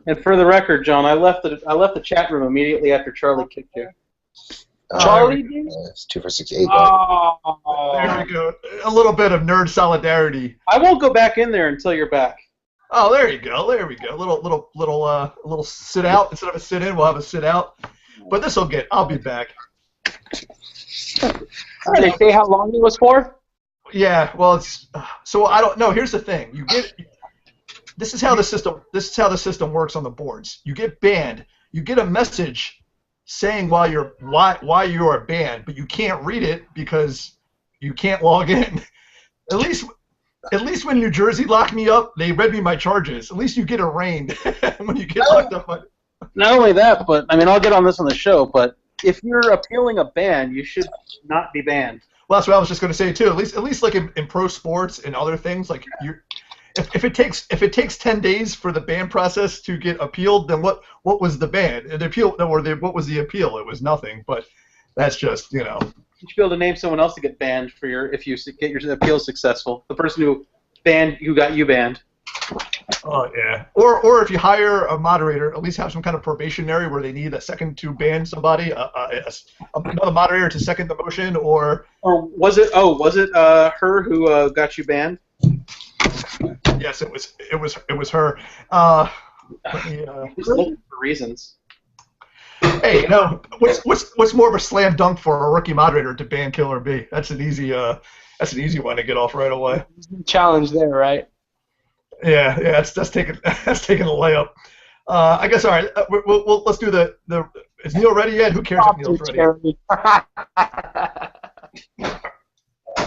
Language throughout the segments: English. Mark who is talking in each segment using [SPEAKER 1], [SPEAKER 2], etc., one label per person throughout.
[SPEAKER 1] And for the record, John, I left the chat room immediately after Charlie kicked you.
[SPEAKER 2] Charlie did?
[SPEAKER 3] It's 2 for 6, 8.
[SPEAKER 4] There we go. A little bit of nerd solidarity.
[SPEAKER 1] I won't go back in there until you're back.
[SPEAKER 4] Oh, there you go. There we go. A little sit out instead of a sit in. We'll have a sit out. But this will get. I'll be back.
[SPEAKER 2] Did they say how long it was for?
[SPEAKER 4] Yeah. Well, it's so I don't know. Here's the thing. You get. This is how the system works on the boards. You get banned. You get a message saying why you are banned, but you can't read it because you can't log in. At least when New Jersey locked me up, they read me my charges. At least you get arraigned when you get locked up.
[SPEAKER 1] Not only that, but I mean, I'll get on this on the show. But if you're appealing a ban, you should not be banned.
[SPEAKER 4] Well, that's what I was just going to say too. At least like in pro sports and other things, like if it takes 10 days for the ban process to get appealed, then what was the ban? What was the appeal? It was nothing. But that's just, you know.
[SPEAKER 1] You should be able to name someone else to get banned for if you get your appeal successful. The person who got you banned.
[SPEAKER 4] Oh yeah. Or if you hire a moderator, at least have some kind of probationary where they need a second to ban somebody, another moderator to second the motion, or
[SPEAKER 1] was it her who got you banned?
[SPEAKER 4] Yes, it was her.
[SPEAKER 1] Just looking for reasons.
[SPEAKER 4] Hey, what's more of a slam dunk for a rookie moderator to ban Killer B? That's an easy one to get off right away.
[SPEAKER 2] Challenge there, right?
[SPEAKER 4] Yeah, that's taking a layup. I guess all right. Let's do the. Is Neil ready yet? Who cares if Neil's ready?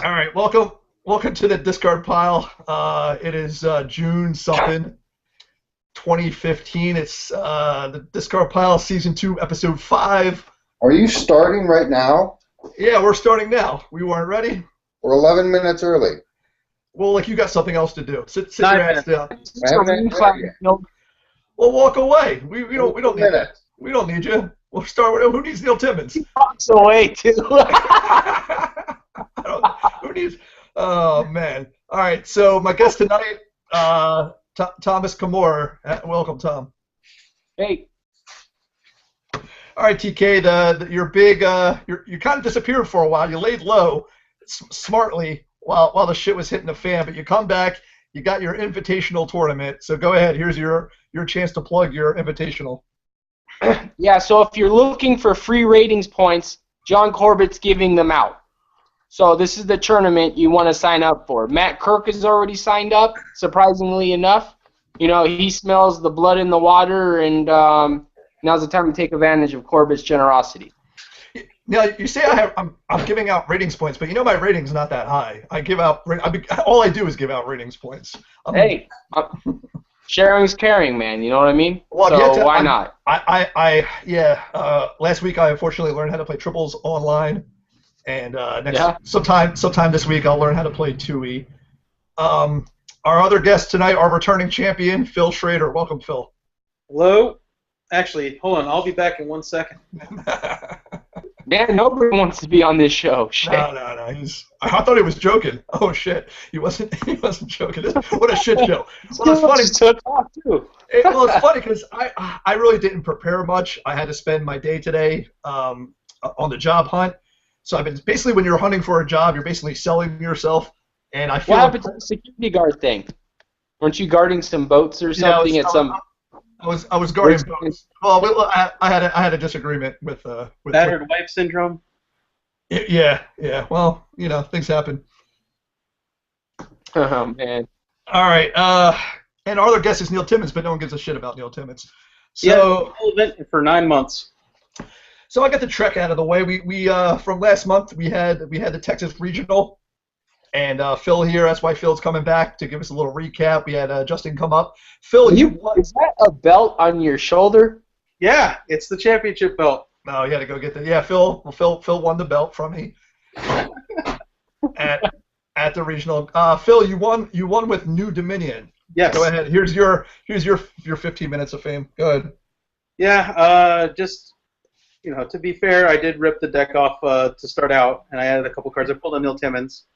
[SPEAKER 4] All right, welcome to the discard pile. It is June something, 2015. It's the discard pile, season 2, episode 5.
[SPEAKER 3] Are you starting right now?
[SPEAKER 4] Yeah, we're starting now. We weren't ready.
[SPEAKER 3] We're 11 minutes early.
[SPEAKER 4] Well, like you got something else to do. Sit your ass down. Well, walk away. We don't need that. We don't need you. We'll start with who needs Neil Timmons?
[SPEAKER 2] He walks away too.
[SPEAKER 4] Who needs? Oh man. All right. So my guest tonight, Thomas Kamiura. Welcome, Tom.
[SPEAKER 2] Hey.
[SPEAKER 4] All right, TK. You're big. You kind of disappeared for a while. You laid low, smartly, while the shit was hitting the fan. But you come back. You got your invitational tournament. So go ahead. Here's your chance to plug your invitational.
[SPEAKER 2] Yeah. So if you're looking for free ratings points, John Corbett's giving them out. So this is the tournament you want to sign up for. Matt Kirk has already signed up, surprisingly enough. You know, he smells the blood in the water, and now's the time to take advantage of Corbett's generosity.
[SPEAKER 4] Now, you say I'm giving out ratings points, but you know my rating's not that high. All I do is give out ratings points.
[SPEAKER 2] Sharing's caring, man. You know what I mean?
[SPEAKER 4] Well,
[SPEAKER 2] so why not?
[SPEAKER 4] Last week I unfortunately learned how to play triples online. And sometime this week I'll learn how to play 2E. Our other guest tonight, our returning champion, Phil Schrader. Welcome, Phil.
[SPEAKER 1] Hello. Actually, hold on. I'll be back in 1 second.
[SPEAKER 2] Man, nobody wants to be on this show. Shit.
[SPEAKER 4] No. I thought he was joking. Oh shit, he wasn't joking. What a shit show. Well, it's funny. It's funny because I really didn't prepare much. I had to spend my day today on the job hunt. So I've been basically, when you're hunting for a job, you're basically selling yourself, and I feel.
[SPEAKER 2] What happened to the security guard thing? Weren't you guarding some boats or something
[SPEAKER 4] I was guarding boats. Well, I had a disagreement with
[SPEAKER 1] battered wife syndrome.
[SPEAKER 4] Yeah. Well, you know, things happen.
[SPEAKER 2] Oh man.
[SPEAKER 4] All right. And our other guest is Neil Timmons, but no one gives a shit about Neil Timmons. So
[SPEAKER 1] for 9 months.
[SPEAKER 4] So I got the Trek out of the way. We from last month we had the Texas Regional, and Phil here. That's why Phil's coming back to give us a little recap. We had Justin come up. Phil,
[SPEAKER 2] is that a belt on your shoulder?
[SPEAKER 1] Yeah, it's the championship belt.
[SPEAKER 4] No, you had to go get that. Yeah, Phil won the belt from me at the Regional. Phil, you won with New Dominion.
[SPEAKER 1] Yes.
[SPEAKER 4] Go ahead. Here's your 15 minutes of fame. Go ahead.
[SPEAKER 1] Yeah. You know, to be fair, I did rip the deck off to start out, and I added a couple cards. I pulled a Neil Timmons.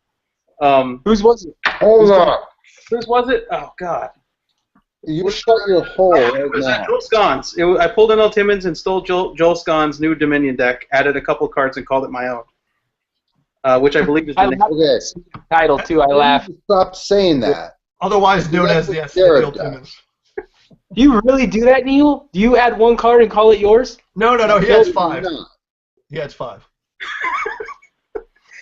[SPEAKER 2] Whose was it?
[SPEAKER 3] Hold on.
[SPEAKER 1] Whose was it? Oh, God.
[SPEAKER 3] You shut your hole right
[SPEAKER 1] It was
[SPEAKER 3] now.
[SPEAKER 1] Joel Scon's. I pulled in Timmons and stole Joel Scon's new Dominion deck, added a couple cards, and called it my own, which I believe is the
[SPEAKER 2] I
[SPEAKER 1] next.
[SPEAKER 2] laughed
[SPEAKER 3] Okay.
[SPEAKER 2] at the title too. I laughed.
[SPEAKER 3] Stop saying that.
[SPEAKER 4] Otherwise known as
[SPEAKER 3] That's
[SPEAKER 4] the
[SPEAKER 3] what Jared
[SPEAKER 4] Neil
[SPEAKER 3] does.
[SPEAKER 4] Timmons.
[SPEAKER 2] Do you really do that, Neil? Do you add one card and call it yours?
[SPEAKER 4] No, he has 5.
[SPEAKER 3] No.
[SPEAKER 4] He has 5.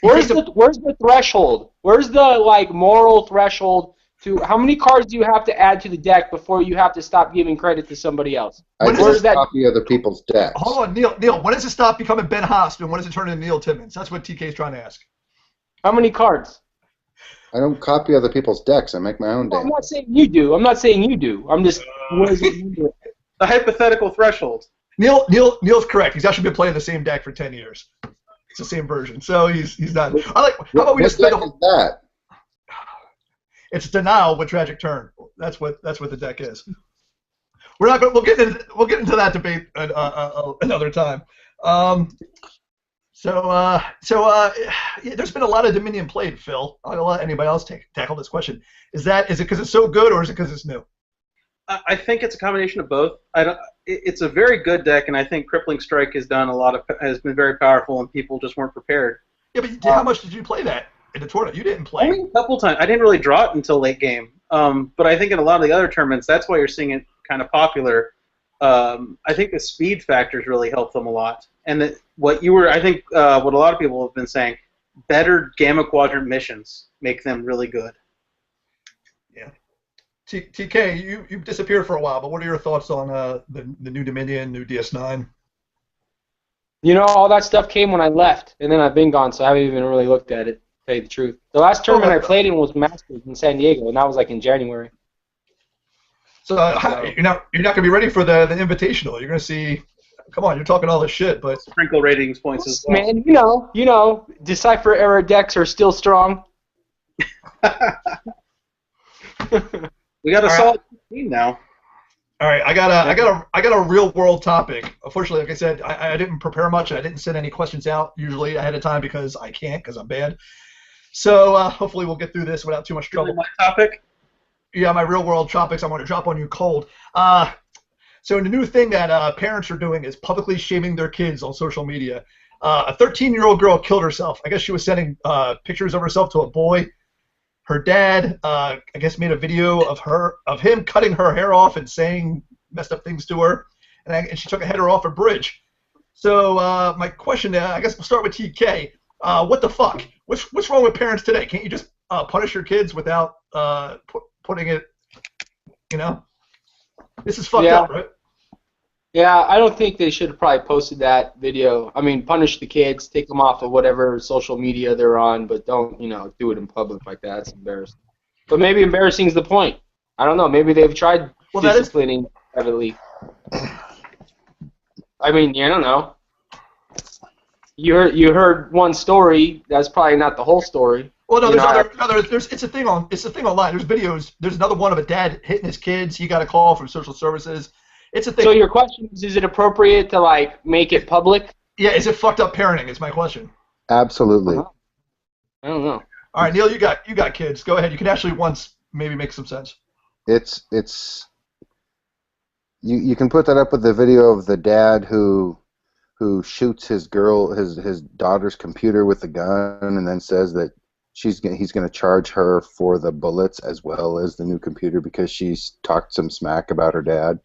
[SPEAKER 2] Where's the threshold? Where's the moral threshold to how many cards do you have to add to the deck before you have to stop giving credit to somebody else?
[SPEAKER 3] I
[SPEAKER 2] Where's
[SPEAKER 3] just copy other people's decks.
[SPEAKER 4] Hold on, Neil. When does it stop becoming Ben Hosp and when does it turn into Neil Timmons? That's what TK is trying to ask.
[SPEAKER 2] How many cards?
[SPEAKER 3] I don't copy other people's decks. I make my own
[SPEAKER 2] Well, I'm
[SPEAKER 3] decks.
[SPEAKER 2] not saying you do. I'm not saying you do. I'm just. What is it you do?
[SPEAKER 1] The hypothetical threshold.
[SPEAKER 4] Neil's correct. He's actually been playing the same deck for 10 years. It's the same version, so he's not. How about we just spend
[SPEAKER 3] What deck is that?
[SPEAKER 4] It's denial with tragic turn. That's what the deck is. We're not going. We'll get into that debate another time. There's been a lot of Dominion played, Phil. I'll let anybody else tackle this question. Is it because it's so good, or is it because it's new?
[SPEAKER 1] I think it's a combination of both. It's a very good deck, and I think Crippling Strike has been very powerful, and people just weren't prepared.
[SPEAKER 4] Yeah, but how much did you play that in the tournament? You didn't play.
[SPEAKER 1] Only a couple times. I didn't really draw it until late game. But I think in a lot of the other tournaments, that's why you're seeing it kind of popular. I think the speed factors really help them a lot, and that what a lot of people have been saying, better Gamma Quadrant missions make them really good.
[SPEAKER 4] Yeah. TK, you've disappeared for a while, but what are your thoughts on the new Dominion, new DS9?
[SPEAKER 2] All that stuff came when I left, and then I've been gone, so I haven't even really looked at it, to tell you the truth. The last tournament I played in was Masters in San Diego, and that was in January.
[SPEAKER 4] So you're not going to be ready for the Invitational. You're going to see. Come on, you're talking all this shit, but
[SPEAKER 1] Sprinkle ratings points as well.
[SPEAKER 2] Man, Decipher era decks are still strong.
[SPEAKER 1] We got a solid team now.
[SPEAKER 4] All right, I got a real world topic. Unfortunately, like I said, I didn't prepare much. I didn't send any questions out usually ahead of time because I can't because I'm bad. So hopefully we'll get through this without too much trouble.
[SPEAKER 1] My topic?
[SPEAKER 4] Yeah, my real world topics. I'm going to drop on you cold. So the new thing that parents are doing is publicly shaming their kids on social media. A 13-year-old girl killed herself. I guess she was sending pictures of herself to a boy. Her dad, I guess, made a video of him cutting her hair off and saying messed up things to her, and she took a header off a bridge. So my question, I guess we'll start with TK. What the fuck? What's wrong with parents today? Can't you just punish your kids without putting it? This is fucked up, right?
[SPEAKER 2] Yeah, I don't think they should have probably posted that video. I mean, punish the kids, take them off of whatever social media they're on, but don't, do it in public like that. It's embarrassing. But maybe embarrassing is the point. I don't know. Maybe they've tried disciplining privately. I mean, I don't know. You heard one story. That's probably not the whole story.
[SPEAKER 4] Well, no, it's a thing online. There's videos. There's another one of a dad hitting his kids. He got a call from social services. It's a thing.
[SPEAKER 2] So your question is it appropriate to make it public?
[SPEAKER 4] Yeah, is it fucked up parenting? Is my question.
[SPEAKER 3] Absolutely.
[SPEAKER 2] I don't know.
[SPEAKER 4] All right, Neil, you got kids. Go ahead. You can actually once maybe make some sense.
[SPEAKER 3] You can put that up with the video of the dad who shoots his daughter's computer with a gun and then says that he's going to charge her for the bullets as well as the new computer because she's talked some smack about her dad.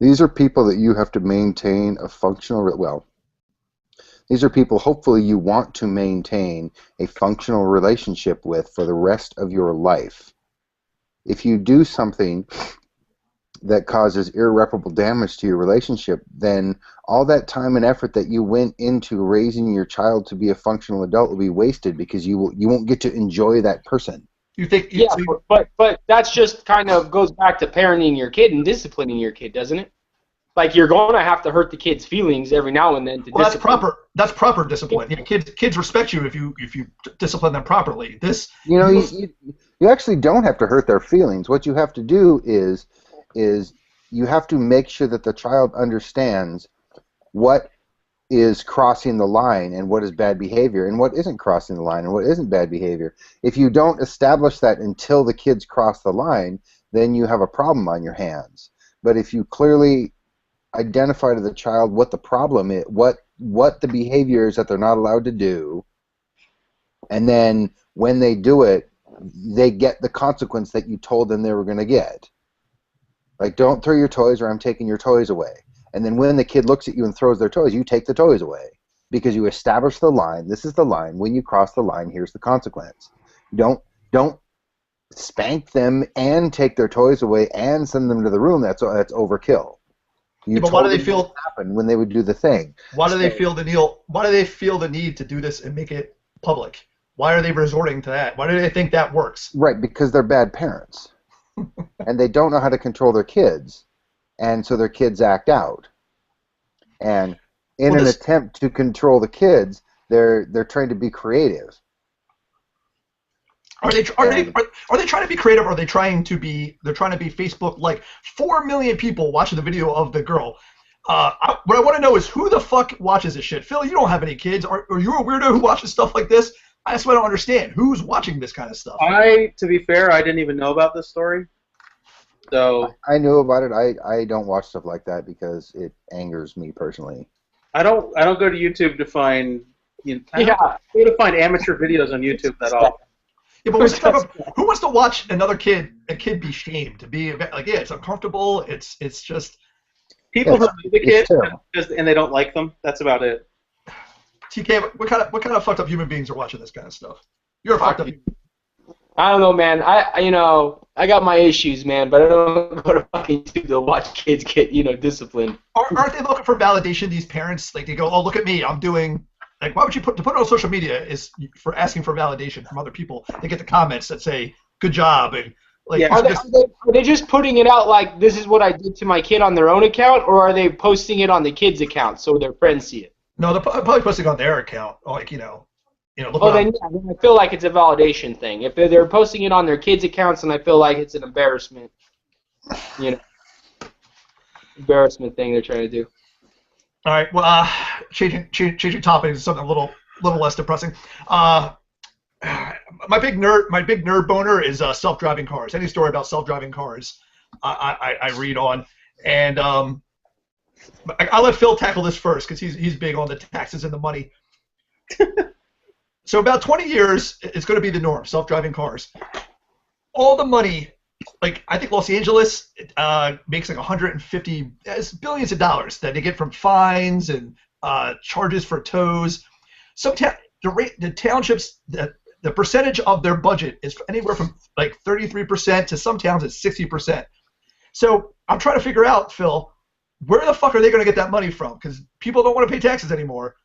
[SPEAKER 3] These are people that you have to maintain a functional, these are people hopefully you want to maintain a functional relationship with for the rest of your life. If you do something that causes irreparable damage to your relationship, then all that time and effort that you went into raising your child to be a functional adult will be wasted because you won't get to enjoy that person.
[SPEAKER 4] You think?
[SPEAKER 2] Yeah, but that's just kind of goes back to parenting your kid and disciplining your kid, doesn't it? You're going to have to hurt the kid's feelings every now and then to discipline.
[SPEAKER 4] That's proper discipline. Yeah, kids respect you if you discipline them properly.
[SPEAKER 3] You actually don't have to hurt their feelings. What you have to do is you have to make sure that the child understands what is crossing the line and what is bad behavior and what isn't crossing the line and what isn't bad behavior. If you don't establish that until the kids cross the line, then you have a problem on your hands. But if you clearly identify to the child what the problem is, what the behavior is that they're not allowed to do, and then when they do it, they get the consequence that you told them they were going to get. Like, don't throw your toys or I'm taking your toys away. And then when the kid looks at you and throws their toys, you take the toys away because you establish the line. This is the line. When you cross the line, here's the consequence. Don't spank them and take their toys away and send them to the room. That's overkill.
[SPEAKER 4] But why do they feel
[SPEAKER 3] happen when they would do the thing?
[SPEAKER 4] Why do they feel the need? Why do they feel the need to do this and make it public? Why are they resorting to that? Why do they think that works?
[SPEAKER 3] Right, because they're bad parents, and they don't know how to control their kids, and so their kids act out. And in an attempt to control the kids, they're trying to be creative.
[SPEAKER 4] Are they trying to be creative? Or are they trying to be? They're trying to be Facebook like 4 million people watching the video of the girl. What I want to know is who the fuck watches this shit. Phil, you don't have any kids. Are you a weirdo who watches stuff like this? That's what I don't understand. Who's watching this kind of stuff?
[SPEAKER 1] To be fair, I didn't even know about this story. So
[SPEAKER 3] I knew about it. I don't watch stuff like that because it angers me personally.
[SPEAKER 1] I don't go to YouTube to find I don't go to find amateur videos on YouTube that often.
[SPEAKER 4] Yeah, but who wants to watch a kid be shamed? To be like, yeah, it's uncomfortable. It's just
[SPEAKER 1] people who know the kid and they don't like them. That's about it.
[SPEAKER 4] TK, what kind of fucked up human beings are watching this kind of stuff? You're a fucked up.
[SPEAKER 2] I don't know, man. I got my issues, man, but I don't go to fucking YouTube to watch kids get disciplined.
[SPEAKER 4] Aren't they looking for validation? These parents, like, they go, oh, look at me, I'm doing. Like, why would you put it on social media is for asking for validation from other people. They get the comments that say, good job. And, like,
[SPEAKER 2] yeah. Are they just putting it out like, this is what I did to my kid on their own account, or are they posting it on the kid's account so their friends see it?
[SPEAKER 4] No, they're probably posting on their account. Like, look
[SPEAKER 2] then I feel like it's a validation thing. If they're posting it on their kids' accounts, then I feel like it's an embarrassment. Embarrassment thing they're trying to do.
[SPEAKER 4] All right. Well, changing topics to something a little less depressing. My big nerd boner is self-driving cars. Any story about self-driving cars, I read on, and I'll let Phil tackle this first because he's big on the taxes and the money. So about 20 years, it's going to be the norm. Self-driving cars. All the money. Like, I think Los Angeles makes like 150 billions of dollars that they get from fines and charges for tows. The townships, the percentage of their budget is anywhere from like 33% to some towns it's 60%. So I'm trying to figure out, Phil, where the fuck are they going to get that money from? Because people don't want to pay taxes anymore.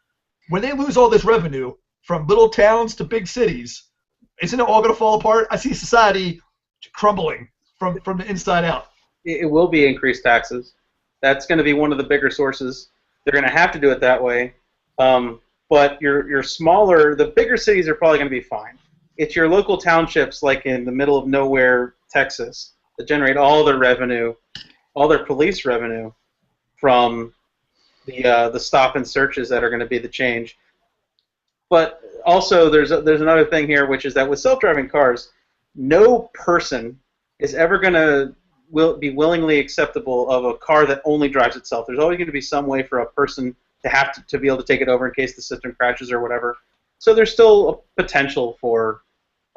[SPEAKER 4] When they lose all this revenue from little towns to big cities, isn't it all going to fall apart? I see society crumbling from the inside out.
[SPEAKER 1] It will be increased taxes. That's going to be one of the bigger sources. They're going to have to do it that way. But your smaller, the bigger cities are probably going to be fine. It's your local townships, like in the middle of nowhere, Texas, that generate all their revenue, all their police revenue from the stop and searches that are going to be the change. But also, there's another thing here, which is that with self-driving cars, no person is ever going to be willingly acceptable of a car that only drives itself. There's always going to be some way for a person to have to be able to take it over in case the system crashes or whatever. So there's still a potential for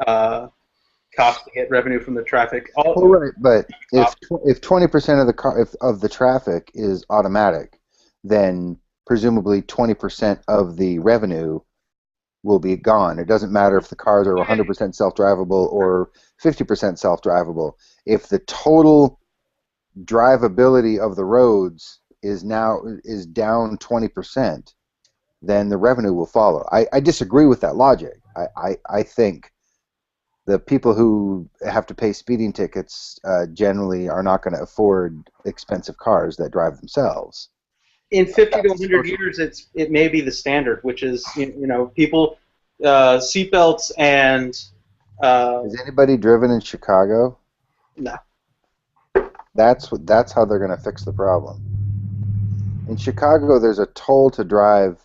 [SPEAKER 1] cops to get revenue from the traffic.
[SPEAKER 3] Right, but if 20% of the traffic is automatic, then presumably 20% of the revenue will be gone. It doesn't matter if the cars are 100% self-drivable or 50% self-drivable. If the total drivability of the roads is down 20%, then the revenue will follow. I disagree with that logic. I think the people who have to pay speeding tickets generally are not going to afford expensive cars that drive themselves.
[SPEAKER 1] In 50 to 100 years, it may be the standard, which is people seatbelts and.
[SPEAKER 3] Has anybody driven in Chicago?
[SPEAKER 1] No.
[SPEAKER 3] That's how they're going to fix the problem. In Chicago, there's a toll to drive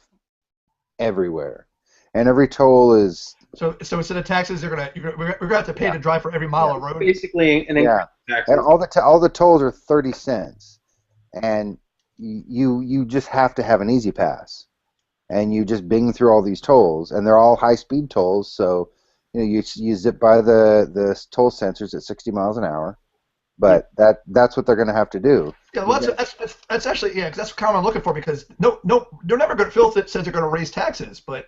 [SPEAKER 3] everywhere, and every toll is
[SPEAKER 4] So instead of taxes, we're gonna have to pay to drive for every mile of road.
[SPEAKER 1] Basically, an increase in taxes.
[SPEAKER 3] and all the tolls are 30 cents, and you just have to have an easy pass, and you just bing through all these tolls, and they're all high speed tolls, so you zip by the toll sensors at 60 miles an hour. But that's what they're going to have to do.
[SPEAKER 4] Yeah, well, that's actually 'cause that's kind of what I'm looking for, because no, they're never going to. Phil says they're going to raise taxes, but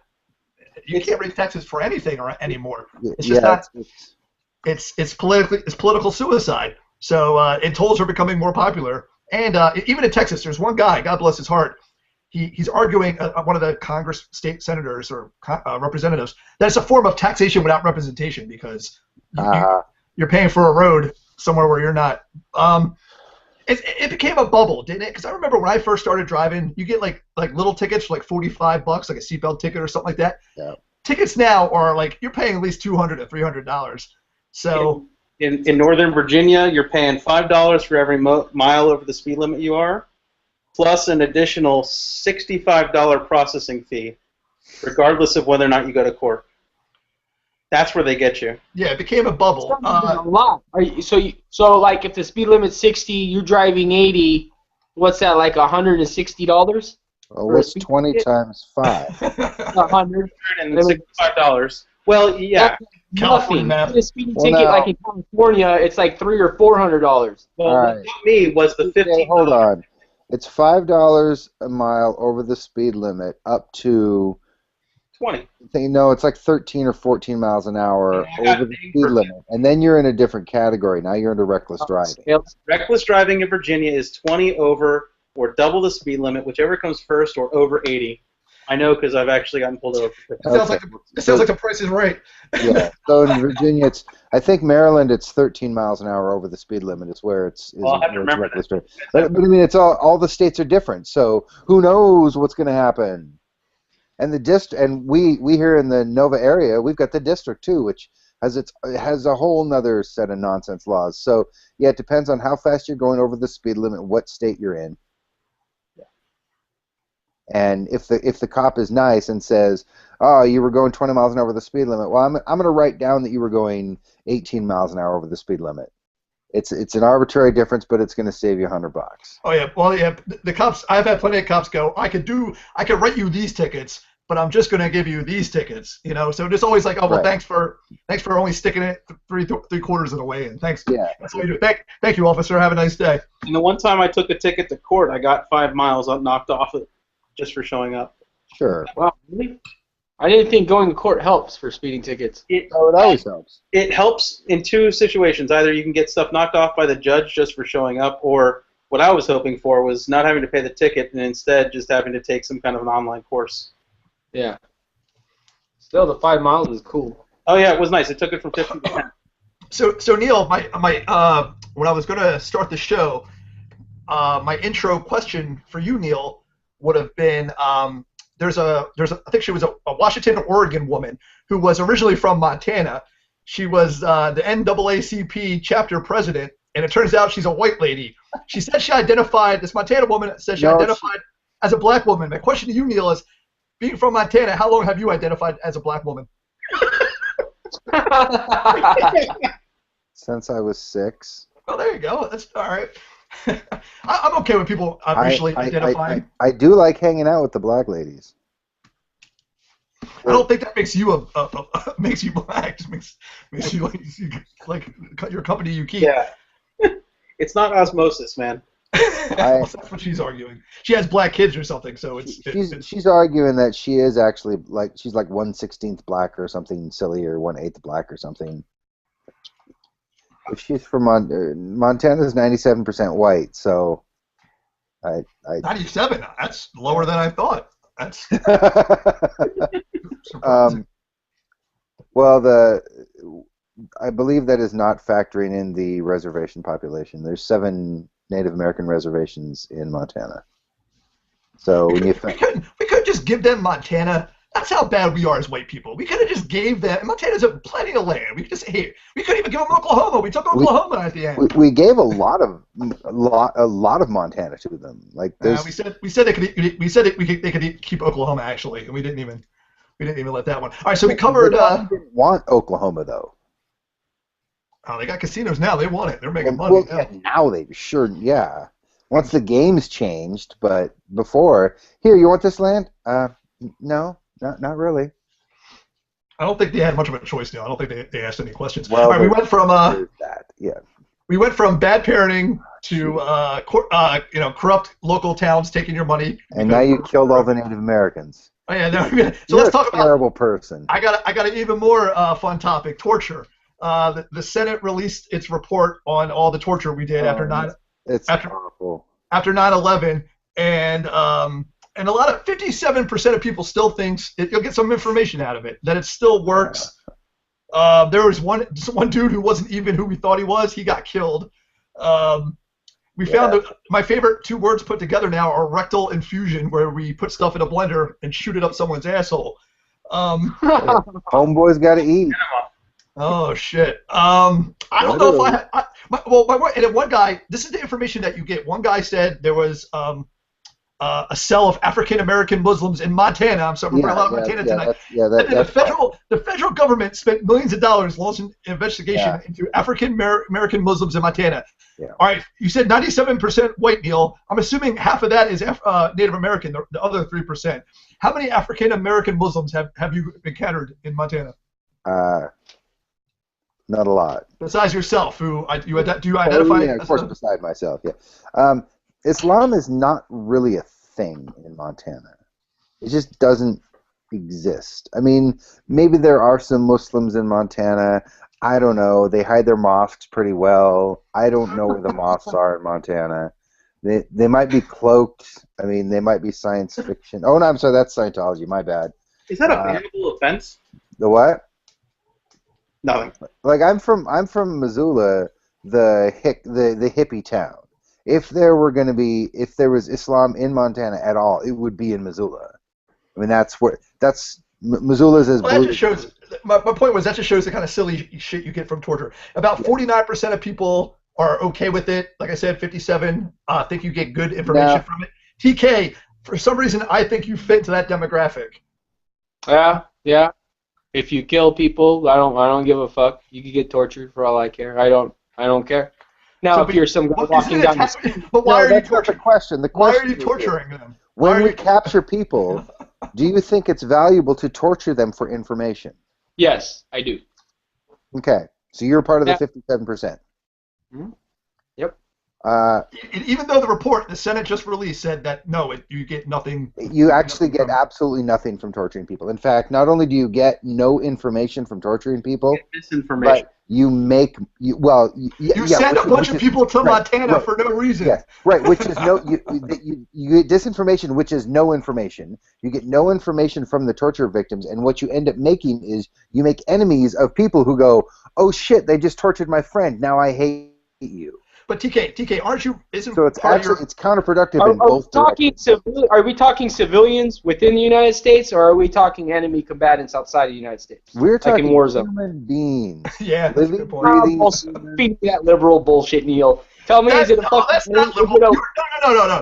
[SPEAKER 4] you can't raise taxes for anything anymore. It's just not. It's political suicide. So and tolls are becoming more popular, and even in Texas, there's one guy, God bless his heart. He's arguing, one of the Congress state senators or representatives, that it's a form of taxation without representation, because you're paying for a road somewhere where you're not. It became a bubble, didn't it? Because I remember when I first started driving, you get like little tickets for like $45, like a seatbelt ticket or something like that.
[SPEAKER 3] Yeah.
[SPEAKER 4] Tickets now are like, you're paying at least $200 to $300. So
[SPEAKER 1] in Northern Virginia, you're paying $5 for every mile over the speed limit you are, plus an additional $65 processing fee, regardless of whether or not you go to court. That's where they get you.
[SPEAKER 4] Yeah, it became a bubble.
[SPEAKER 2] A lot. So like if the speed limit's 60, you're driving 80. What's that, like $160?
[SPEAKER 3] Well, what's 20 times 5?
[SPEAKER 1] $165. Well, yeah.
[SPEAKER 4] California
[SPEAKER 2] Nothing.
[SPEAKER 4] map.
[SPEAKER 2] A speeding ticket like in California, it's like $300 or $400.
[SPEAKER 1] Well, what got me was the 15.
[SPEAKER 3] Okay, hold on. It's $5 a mile over the speed limit up to
[SPEAKER 1] 20.
[SPEAKER 3] No, it's like 13 or 14 miles an hour over the speed limit, and then you're in a different category. Now you're into reckless driving.
[SPEAKER 1] Reckless driving in Virginia is 20 over or double the speed limit, whichever comes first, or over 80. I know because I've actually gotten pulled over.
[SPEAKER 4] It sounds like the price is right.
[SPEAKER 3] Yeah. So in Virginia, I think Maryland, it's 13 miles an hour over the speed limit. It's where it's
[SPEAKER 1] I'll have to remember
[SPEAKER 3] reckless driving. But I mean, it's all the states are different. So who knows what's going to happen? And we here in the Nova area, we've got the district too, which has a whole nother set of nonsense laws. So yeah, it depends on how fast you're going over the speed limit, what state you're in. And if the cop is nice and says, "Oh, you were going 20 miles an hour over the speed limit," well, I'm going to write down that you were going 18 miles an hour over the speed limit. It's an arbitrary difference, but it's going to save you $100.
[SPEAKER 4] Oh yeah, well yeah, the cops. I've had plenty of cops go, I could write you these tickets, but I'm just going to give you these tickets. So it's always like, oh well,
[SPEAKER 3] Right.
[SPEAKER 4] thanks for only sticking it three quarters of the way in. Thanks.
[SPEAKER 3] Yeah.
[SPEAKER 4] That's what you do. Thank you, officer. Have a nice day.
[SPEAKER 1] And the one time I took a ticket to court, I got 5 miles knocked off it just for showing up.
[SPEAKER 3] Sure.
[SPEAKER 2] Wow, really? I didn't think going to court helps for speeding tickets.
[SPEAKER 3] Oh, it always helps.
[SPEAKER 1] It helps in two situations. Either you can get stuff knocked off by the judge just for showing up, or what I was hoping for was not having to pay the ticket and instead just having to take some kind of an online course.
[SPEAKER 2] Yeah. Still, the 5 miles is cool.
[SPEAKER 1] Oh yeah, it was nice. It took it from 15 to 10.
[SPEAKER 4] So Neil, my when I was going to start the show, my intro question for you, Neil, would have been there's I think she was a Washington, Oregon woman who was originally from Montana. She was the NAACP chapter president, and it turns out she's a white lady. She said this Montana woman said she identified as a black woman. My question to you, Neil, is, being from Montana, how long have you identified as a black woman?
[SPEAKER 3] Since I was 6.
[SPEAKER 4] Well, there you go. That's all right. I'm okay with people racially identifying.
[SPEAKER 3] I do like hanging out with the black ladies.
[SPEAKER 4] I don't think that makes you makes you black. It makes you like your company you keep.
[SPEAKER 1] Yeah. It's not osmosis, man.
[SPEAKER 4] Well, that's what she's arguing. She has black kids or something, so
[SPEAKER 3] she's arguing that she is actually she's like 1/16 black or something silly, or 1/8 black or something. If she's from Montana's 97% white, so I
[SPEAKER 4] 97. That's lower than I thought. That's
[SPEAKER 3] well, I believe that is not factoring in the reservation population. There's 7 Native American reservations in Montana. So when
[SPEAKER 4] we could just give them Montana. That's how bad we are as white people. We could have just gave them. Montana's plenty of land. We could just we couldn't even give them Oklahoma. We took Oklahoma at the end.
[SPEAKER 3] We gave a lot of Montana to them. Like
[SPEAKER 4] we said they could keep Oklahoma actually, and we didn't even let that one. All right, so we covered.
[SPEAKER 3] They didn't want Oklahoma though.
[SPEAKER 4] Oh, they got casinos now. They want it. They're making money now.
[SPEAKER 3] Yeah, now they sure. Yeah. Once the game's changed, but before, here, you want this land? No. Not really.
[SPEAKER 4] I don't think they had much of a choice now. I don't think they asked any questions.
[SPEAKER 3] Well,
[SPEAKER 4] all right, we went from
[SPEAKER 3] yeah.
[SPEAKER 4] We went from bad parenting to corrupt local towns taking your money.
[SPEAKER 3] And now you killed all the Native Americans.
[SPEAKER 4] Oh yeah, so let's talk about
[SPEAKER 3] terrible person.
[SPEAKER 4] I got an even more fun topic: torture. The Senate released its report on all the torture we did after
[SPEAKER 3] awful.
[SPEAKER 4] After 9/11, and a lot of 57% of people still thinks you'll get some information out of it, that it still works. There was one dude who wasn't even who we thought he was. He got killed. We found my favorite 2 words put together now are rectal infusion, where we put stuff in a blender and shoot it up someone's asshole.
[SPEAKER 3] Homeboys got to eat.
[SPEAKER 4] Oh shit. I don't know if and one guy. This is the information that you get. One guy said there was a cell of African American Muslims in Montana. I'm sorry, we're talking about Montana tonight. The federal government spent millions of dollars launching an investigation into African American Muslims in Montana.
[SPEAKER 3] Yeah.
[SPEAKER 4] All right, you said 97% white, Neil. I'm assuming half of that is Native American, the other 3%. How many African American Muslims have you encountered in Montana?
[SPEAKER 3] Not a lot.
[SPEAKER 4] Besides yourself, do you identify?
[SPEAKER 3] Yeah, of course, beside myself. Yeah. Islam is not really a thing in Montana. It just doesn't exist. I mean, maybe there are some Muslims in Montana. I don't know. They hide their mosques pretty well. I don't know where the mosques are in Montana. They might be cloaked. I mean, they might be science fiction. Oh, no, I'm sorry. That's Scientology. My bad.
[SPEAKER 1] Is that a bannable offense?
[SPEAKER 3] The what?
[SPEAKER 1] Nothing.
[SPEAKER 3] Like I'm from Missoula, the hippie town. If there was Islam in Montana at all, it would be in Missoula. I mean, Missoula's as blue.
[SPEAKER 4] That just shows. My point was that just shows the kind of silly shit you get from torture. About 49% of people are okay with it. Like I said, 57 think you get good information from it. TK, for some reason, I think you fit into that demographic.
[SPEAKER 2] Yeah. If you kill people, I don't give a fuck. You can get tortured for all I care. I don't care. Now, if you're some guy walking down the street,
[SPEAKER 4] but why are you torturing?
[SPEAKER 3] The question.
[SPEAKER 4] Why are you torturing them?
[SPEAKER 3] When we capture people, do you think it's valuable to torture them for information?
[SPEAKER 2] Yes, I do.
[SPEAKER 3] Okay, so you're part of the 57%.
[SPEAKER 2] Mm-hmm. Yep.
[SPEAKER 4] Even though the report the Senate just released said that no, you get nothing.
[SPEAKER 3] You actually get absolutely nothing from torturing people. In fact, not only do you get no information from torturing people,
[SPEAKER 1] disinformation.
[SPEAKER 3] But you
[SPEAKER 4] send a bunch of people to Montana for no reason.
[SPEAKER 3] Yes, right. Which is you get disinformation, which is no information. You get no information from the torture victims, and what you end up making is you make enemies of people who go, oh shit, they just tortured my friend. Now I hate you.
[SPEAKER 4] But TK, aren't you? It's
[SPEAKER 3] counterproductive in both directions.
[SPEAKER 2] Are we talking civilians within the United States, or are we talking enemy combatants outside of the United States?
[SPEAKER 3] We're talking
[SPEAKER 2] like in war zone.
[SPEAKER 3] Human beings.
[SPEAKER 4] Yeah, that's a good point.
[SPEAKER 2] Feed me that liberal bullshit, Neil. Tell me, is it a fucking...
[SPEAKER 4] That's not liberal. No.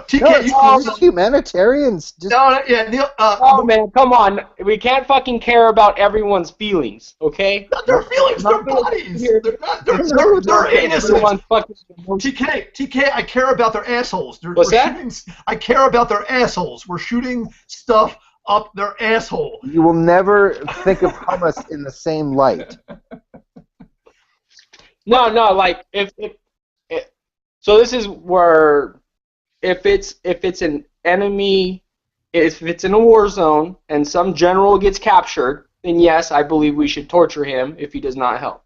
[SPEAKER 4] TK,
[SPEAKER 3] it's humanitarians.
[SPEAKER 4] Neil.
[SPEAKER 2] Oh, man, come on. We can't fucking care about everyone's feelings, okay?
[SPEAKER 4] Not their feelings, their bodies. They're innocent. TK, I care about their assholes.
[SPEAKER 2] What's that?
[SPEAKER 4] I care about their assholes. We're shooting stuff up their asshole.
[SPEAKER 3] You will never think of hummus in the same light.
[SPEAKER 2] No, like, so this is where if it's an enemy, if it's in a war zone and some general gets captured, then yes, I believe we should torture him if he does not help.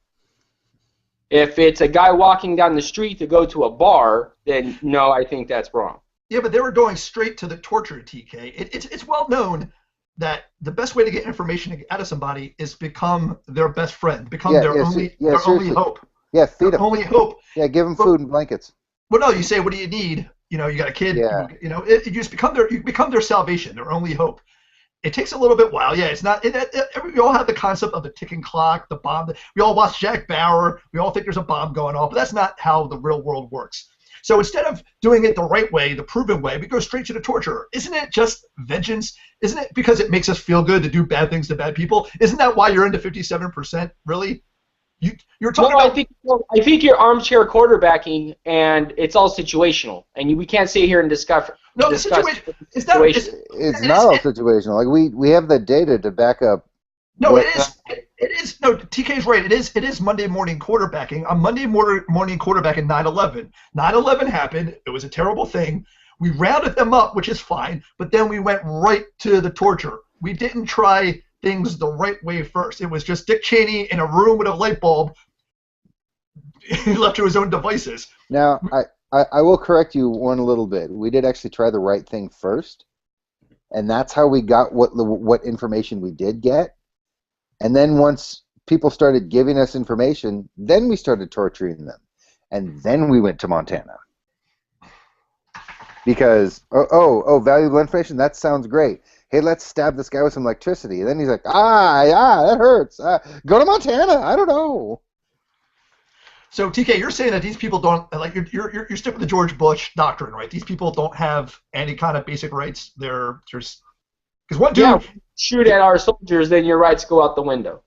[SPEAKER 2] If it's a guy walking down the street to go to a bar, then no, I think that's wrong.
[SPEAKER 4] Yeah, but they were going straight to the torture, TK. It's well known that the best way to get information out of somebody is become their best friend, become their only hope.
[SPEAKER 3] Yeah, feed them.
[SPEAKER 4] Only hope.
[SPEAKER 3] Yeah, give them food and blankets.
[SPEAKER 4] Well, no, you say, what do you need? You got a kid.
[SPEAKER 3] Yeah.
[SPEAKER 4] You just become their salvation, their only hope. It takes a little bit while. Yeah, it's not. We all have the concept of the ticking clock, the bomb. We all watch Jack Bauer. We all think there's a bomb going off, but that's not how the real world works. So instead of doing it the right way, the proven way, we go straight to the torture. Isn't it just vengeance? Isn't it because it makes us feel good to do bad things to bad people? Isn't that why you're into 57%? Really? You're talking about.
[SPEAKER 2] I think you're armchair quarterbacking, and it's all situational, and we can't sit here and discuss.
[SPEAKER 4] No, the situation. It's not.
[SPEAKER 3] It's not all situational. Like we have the data to back up.
[SPEAKER 4] No, it is. It is. No, TK's right. It is. It is Monday morning quarterbacking. On Monday morning quarterbacking 9/11. 9/11 happened. It was a terrible thing. We rounded them up, which is fine, but then we went right to the torture. We didn't try things the right way first. It was just Dick Cheney in a room with a light bulb. He left to his own devices.
[SPEAKER 3] Now, I will correct you one little bit. We did actually try the right thing first, and that's how we got what information we did get. And then once people started giving us information, then we started torturing them, and then we went to Montana. Because valuable information, that sounds great. Hey, let's stab this guy with some electricity. And then he's like, that hurts. Go to Montana. I don't know.
[SPEAKER 4] So TK, you're saying that these people don't like you're sticking with the George Bush doctrine, right? These people don't have any kind of basic rights. They're just because one dude
[SPEAKER 2] shoot at our soldiers, then your rights go out the window.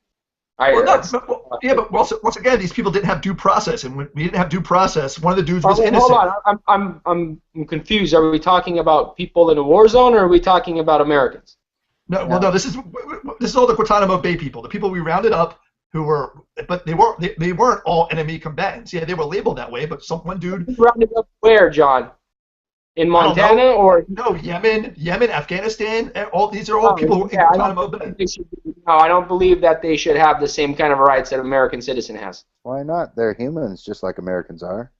[SPEAKER 4] But once again, these people didn't have due process, and when we didn't have due process, one of the dudes was innocent.
[SPEAKER 2] Hold on, I'm confused. Are we talking about people in a war zone, or are we talking about Americans?
[SPEAKER 4] No, well, no. This is all the Guantanamo Bay people, the people we rounded up, but they weren't all enemy combatants. Yeah, they were labeled that way, but one dude
[SPEAKER 2] rounded up where, John? In Montana or
[SPEAKER 4] no? Yemen, Afghanistan. All these are all people in Guantanamo Bay.
[SPEAKER 2] No, I don't believe that they should have the same kind of rights that an American citizen has.
[SPEAKER 3] Why not? They're humans, just like Americans are.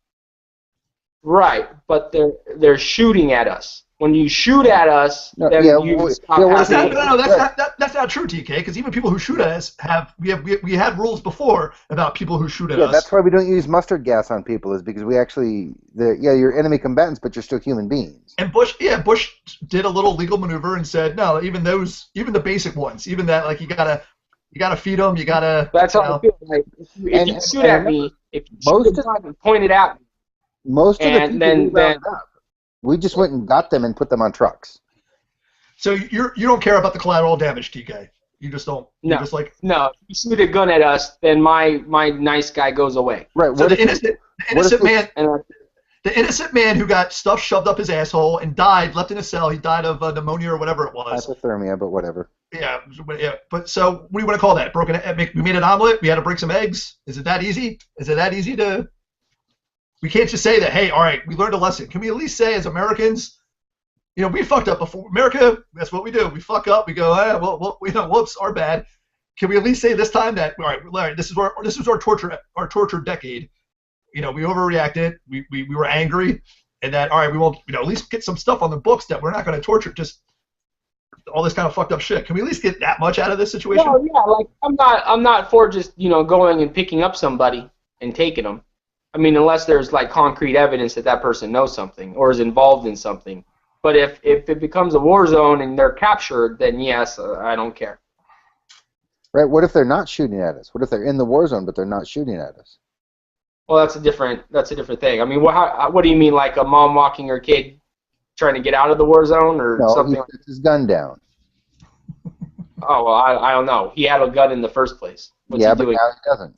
[SPEAKER 2] Right, but they're shooting at us. When you shoot at us, then you stop.
[SPEAKER 4] That's not true, TK. Because even people who shoot at us we had rules before about people who shoot at us.
[SPEAKER 3] Yeah, that's why we don't use mustard gas on people. Is because we actually you're enemy combatants, but you're still human beings.
[SPEAKER 4] And Bush did a little legal maneuver and said no, even the basic ones, even that like you gotta feed them, you gotta.
[SPEAKER 2] That's how I feel. Like if you shoot at me, if you shoot a gun and point it at me,
[SPEAKER 3] most of the people then. We just went and got them and put them on trucks.
[SPEAKER 4] So you don't care about the collateral damage, TK. You just don't.
[SPEAKER 2] No.
[SPEAKER 4] Just like
[SPEAKER 2] no. If you shoot a gun at us, then my nice guy goes away.
[SPEAKER 4] Right. So the innocent man who got stuff shoved up his asshole and died, left in a cell. He died of pneumonia or whatever it was.
[SPEAKER 3] Hypothermia, but whatever.
[SPEAKER 4] Yeah. But so what do you want to call that? We made an omelet. We had to break some eggs. Is it that easy? Is it that easy to? We can't just say that, hey, all right, we learned a lesson. Can we at least say as Americans, we fucked up before. America, that's what we do. We fuck up. We go, whoops, our bad. Can we at least say this time that, all right, this was our torture decade. We overreacted. We were angry, and that, all right, we won't, at least get some stuff on the books that we're not going to torture just all this kind of fucked up shit. Can we at least get that much out of this situation?
[SPEAKER 2] Well, yeah, like I'm not for just going and picking up somebody and taking them. I mean, unless there's like concrete evidence that person knows something or is involved in something. But if it becomes a war zone and they're captured, then yes, I don't care.
[SPEAKER 3] Right? What if they're not shooting at us? What if they're in the war zone but they're not shooting at us?
[SPEAKER 2] Well, that's a different thing. I mean, what do you mean, like a mom walking her kid trying to get out of the war zone or something?
[SPEAKER 3] No, he puts his gun down.
[SPEAKER 2] Oh well, I don't know. He had a gun in the first place. What's he doing?
[SPEAKER 3] Now he doesn't.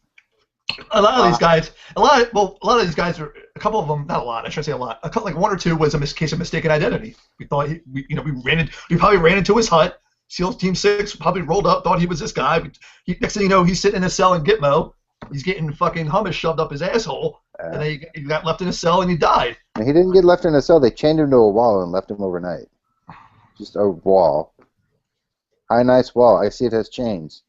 [SPEAKER 4] A lot of these guys, a lot of these guys are, a couple of them, not a lot, I shouldn't say a lot, like one or two was a case of mistaken identity. We thought we probably ran into his hut. SEAL Team 6 probably rolled up, thought he was this guy. Next thing you know, he's sitting in a cell in Gitmo. He's getting fucking hummus shoved up his asshole, and then he got left in a cell and he died.
[SPEAKER 3] He didn't get left in a cell. They chained him to a wall and left him overnight. Just a wall. High, nice wall. I see it has chains.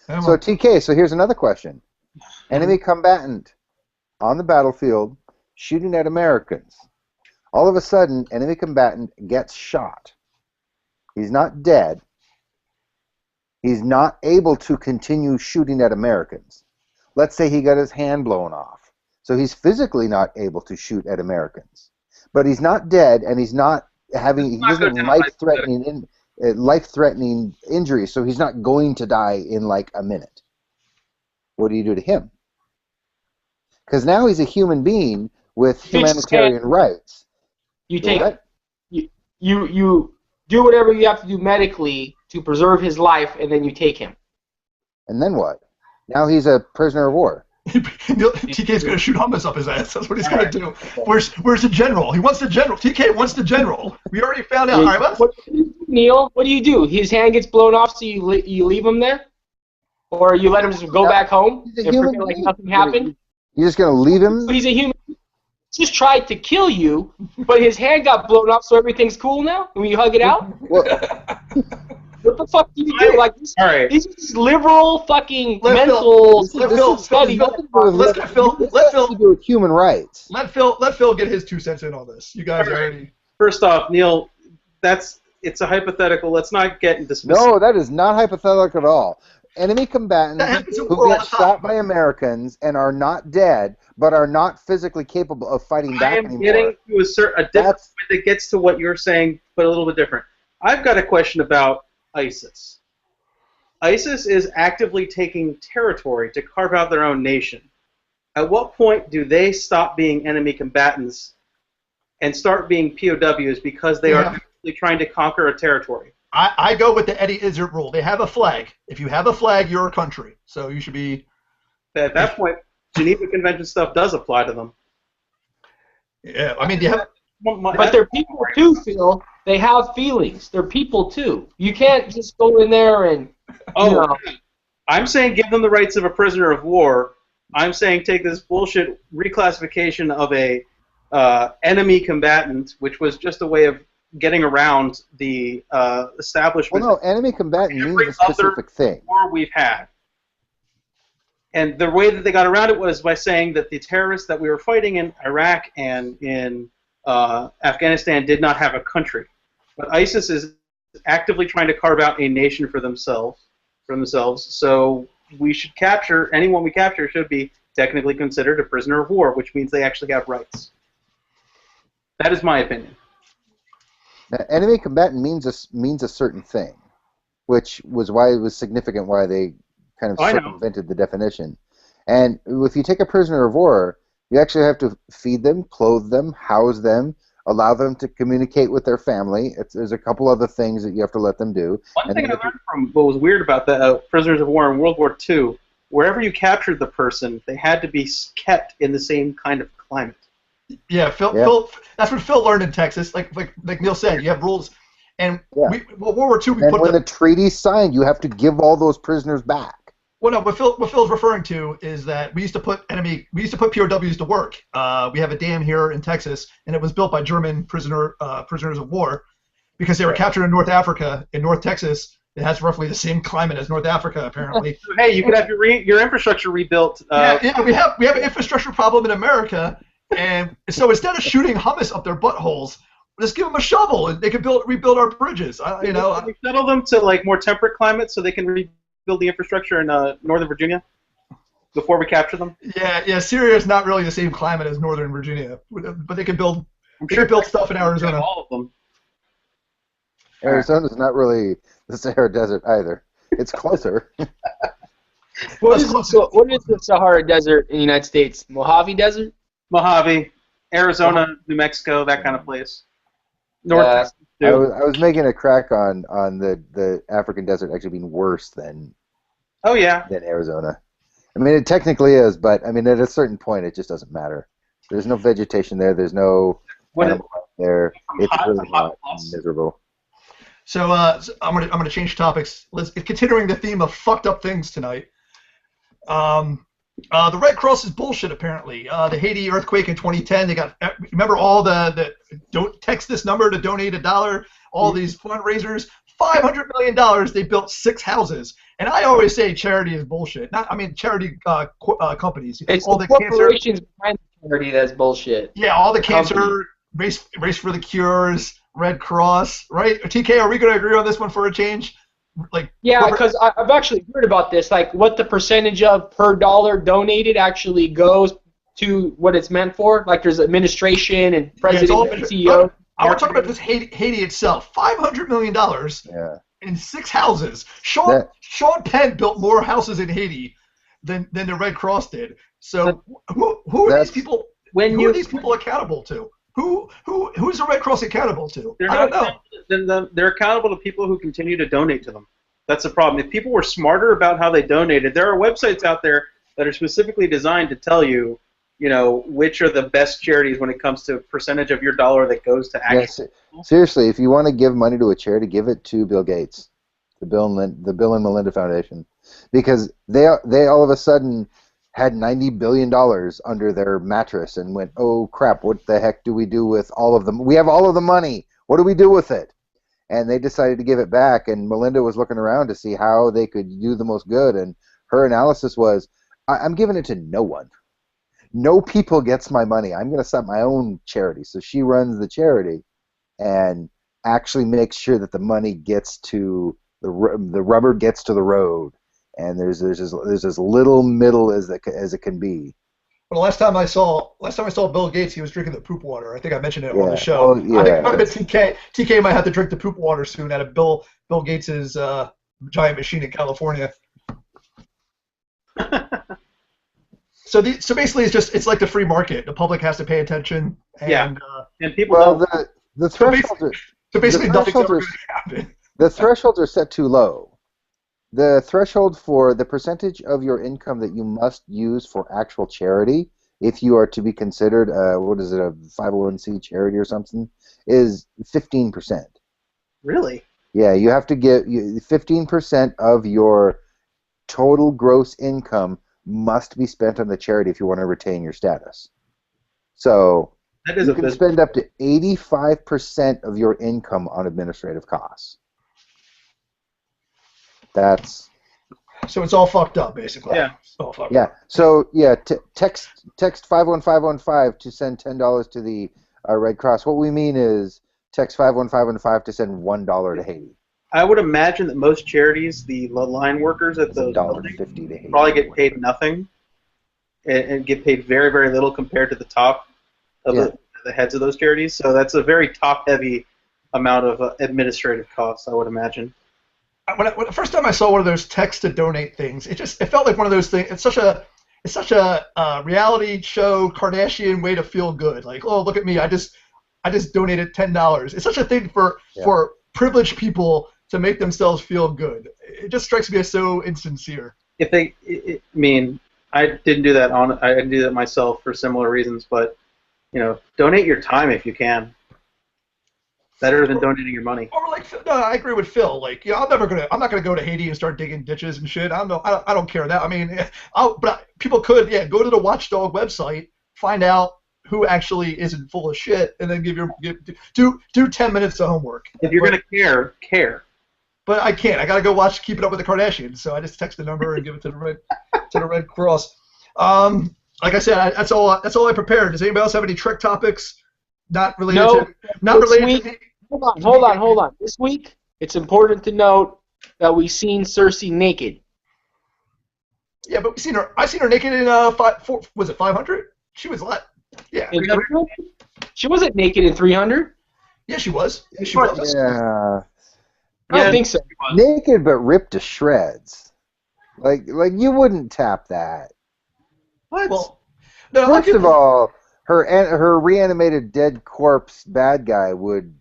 [SPEAKER 3] So TK, so here's another question. Enemy combatant on the battlefield shooting at Americans. All of a sudden, enemy combatant gets shot. He's not dead. He's not able to continue shooting at Americans. Let's say he got his hand blown off. So he's physically not able to shoot at Americans. But he's not dead and he's not having, he doesn't have life-threatening injury, so he's not going to die in like a minute. What do you do to him? Because now he's a human being with humanitarian rights.
[SPEAKER 2] You take you do whatever you have to do medically to preserve his life, and then you take him.
[SPEAKER 3] And then what? Now he's a prisoner of war.
[SPEAKER 4] TK's going to shoot hummus up his ass. That's what he's going to do. Where's the general? He wants the general. TK wants the general. We already found out. All right,
[SPEAKER 2] Neil, what do? His hand gets blown off, so you leave him there? Or you let him just go back home and pretend like nothing happened?
[SPEAKER 3] You're just going to leave him?
[SPEAKER 2] He's a human. He just tried to kill you, but his hand got blown off, so everything's cool now? When you hug it out?
[SPEAKER 3] Well,
[SPEAKER 2] what the fuck do you do? Like, these are liberal fucking mental study.
[SPEAKER 4] Let's get Phil.
[SPEAKER 3] Let Phil do with human rights.
[SPEAKER 4] Let Phil get his 2 cents in on this. You guys already.
[SPEAKER 1] First off, Neil, it's a hypothetical. Let's not get into specifics.
[SPEAKER 3] No, that is not hypothetical at all. Enemy combatants who get shot by Americans and are not dead, but are not physically capable of fighting back anymore.
[SPEAKER 1] I am getting to a different point that gets to what you're saying, but a little bit different. I've got a question about ISIS. ISIS is actively taking territory to carve out their own nation. At what point do they stop being enemy combatants and start being POWs because they are actively trying to conquer a territory?
[SPEAKER 4] I go with the Eddie Izzard rule. They have a flag. If you have a flag, you're a country. So you should be...
[SPEAKER 1] At that point, Geneva Convention stuff does apply to them.
[SPEAKER 4] Yeah, I mean, they have...
[SPEAKER 2] But they're people too, Phil. They have feelings. They're people too. You can't just go in there and...
[SPEAKER 1] I'm saying give them the rights of a prisoner of war. I'm saying take this bullshit reclassification of a enemy combatant, which was just a way of getting around the establishment.
[SPEAKER 3] Well, no, enemy combatant means a specific thing.
[SPEAKER 1] War we've had. And the way that they got around it was by saying that the terrorists that we were fighting in Iraq and in Afghanistan did not have a country. But ISIS is actively trying to carve out a nation for themselves. So we should capture, anyone we capture should be technically considered a prisoner of war, which means they actually have rights. That is my opinion.
[SPEAKER 3] Now, enemy combatant means a certain thing, which was why it was significant why they kind of circumvented the definition. And if you take a prisoner of war, you actually have to feed them, clothe them, house them, allow them to communicate with their family. There's a couple other things that you have to let them do.
[SPEAKER 1] One thing I learned from what was weird about the prisoners of war in World War II, wherever you captured the person, they had to be kept in the same kind of climate.
[SPEAKER 4] Yeah, Phil. That's what Phil learned in Texas. Like Neil said, you have rules. And World War II,
[SPEAKER 3] when the treaty's signed, you have to give all those prisoners back.
[SPEAKER 4] Well, no, what Phil's referring to is that we used to put POWs to work. We have a dam here in Texas, and it was built by German prisoners of war because they were captured in North Africa, in North Texas. It has roughly the same climate as North Africa, apparently.
[SPEAKER 1] Hey, you could have your infrastructure rebuilt.
[SPEAKER 4] We have an infrastructure problem in America, and so instead of shooting hummus up their buttholes, just give them a shovel, and they can rebuild our bridges.
[SPEAKER 1] We shuttle them to like more temperate climates so they can rebuild the infrastructure in Northern Virginia before we capture them.
[SPEAKER 4] Yeah. Syria is not really the same climate as Northern Virginia, but they can build. Build stuff in Arizona.
[SPEAKER 1] All of them.
[SPEAKER 3] Arizona's not really the Sahara Desert either. It's closer.
[SPEAKER 2] What is the Sahara Desert in the United States? Mojave Desert?
[SPEAKER 1] Mojave, Arizona, New Mexico, that kind of place. North Texas, too.
[SPEAKER 3] I was making a crack on the African desert actually being worse than than Arizona. I mean, it technically is, but I mean, at a certain point, it just doesn't matter. There's no vegetation there. There's no animal life there. It's really hot and miserable.
[SPEAKER 4] So I'm gonna change topics. Continuing the theme of fucked up things tonight. The Red Cross is bullshit, apparently. The Haiti earthquake in 2010, they got, remember all the don't text this number to donate $1, all these fundraisers, $500 million, they built 6 houses. And I always say charity is bullshit. Charity companies.
[SPEAKER 2] It's
[SPEAKER 4] all
[SPEAKER 2] the corporations behind the charity that's bullshit.
[SPEAKER 4] Yeah, all the cancer, race for the cures, Red Cross, right? TK, are we going to agree on this one for a change?
[SPEAKER 2] Because I've actually heard about this, like what the percentage of per dollar donated actually goes to what it's meant for. Like there's administration and president and CEO.
[SPEAKER 4] I want to talk about this Haiti itself. $500 million in 6 houses. Sean Penn built more houses in Haiti than the Red Cross did. So who are these people? Who are these people accountable to? Who's the Red Cross accountable to? I don't know.
[SPEAKER 1] They're accountable to people who continue to donate to them. That's the problem. If people were smarter about how they donated, there are websites out there that are specifically designed to tell you, which are the best charities when it comes to percentage of your dollar that goes to action.
[SPEAKER 3] Yes, seriously, if you want to give money to a charity, give it to Bill Gates, the Bill and Melinda Foundation, because they all of a sudden had $90 billion under their mattress and went, oh crap, what the heck do we do with all of them? We have all of the money. What do we do with it? And they decided to give it back, and Melinda was looking around to see how they could do the most good, and her analysis was, I'm giving it to no one. No people gets my money. I'm going to set my own charity. So she runs the charity and actually makes sure that the money gets to the rubber gets to the road, and there's as little middle as it can be.
[SPEAKER 4] Well, the last time I saw Bill Gates, he was drinking the poop water. I think I mentioned it on the show.
[SPEAKER 3] Oh, yeah.
[SPEAKER 4] I bet TK might have to drink the poop water soon out of Bill Gates's giant machine in California. So basically, it's like the free market. The public has to pay attention. And,
[SPEAKER 1] and people.
[SPEAKER 3] Well, the thresholds are.
[SPEAKER 4] So basically, nothing's ever going to happen.
[SPEAKER 3] The thresholds are set too low. The threshold for the percentage of your income that you must use for actual charity, if you are to be considered a 501c charity or something, is 15%.
[SPEAKER 1] Really?
[SPEAKER 3] Yeah, you have to give 15% of your total gross income must be spent on the charity if you want to retain your status. So you can spend up to 85% of your income on administrative costs.
[SPEAKER 4] So it's all fucked up, basically.
[SPEAKER 1] Yeah.
[SPEAKER 4] It's all fucked up.
[SPEAKER 3] So text 51515 to send $10 to the Red Cross. What we mean is text 51515 to send $1 to Haiti.
[SPEAKER 1] I would imagine that most charities, the line workers at those buildings, probably get paid nothing, and get paid very, very little compared to the top of the heads of those charities. So that's a very top-heavy amount of administrative costs, I would imagine.
[SPEAKER 4] When the first time I saw one of those text to donate things, it felt like one of those things. It's such a reality show Kardashian way to feel good. Like, oh, look at me, I just donated $10. It's such a thing for privileged people to make themselves feel good. It just strikes me as so insincere.
[SPEAKER 1] I didn't do that I didn't do that myself for similar reasons, but donate your time if you can. Better than donating your money.
[SPEAKER 4] Or I agree with Phil. Like, I'm not gonna go to Haiti and start digging ditches and shit. I don't care that. I mean, but people could, go to the Watchdog website, find out who actually isn't full of shit, and then do 10 minutes of homework.
[SPEAKER 1] If you're gonna care.
[SPEAKER 4] But I can't. I gotta go watch Keeping Up with the Kardashians. So I just text the number and give it to the Red Cross. Like I said, that's all I prepared. Does anybody else have any Trek topics? Not related to.
[SPEAKER 2] Hold on. This week, it's important to note that we've seen Cersei naked.
[SPEAKER 4] Yeah, but I seen her naked in 500? She was yeah.
[SPEAKER 2] In 300? She wasn't naked in 300.
[SPEAKER 4] Yeah, she was.
[SPEAKER 3] Yeah.
[SPEAKER 2] I don't think so.
[SPEAKER 3] Naked but ripped to shreds. Like you wouldn't tap that.
[SPEAKER 4] What? Well, no,
[SPEAKER 3] first of all, her reanimated dead corpse bad guy would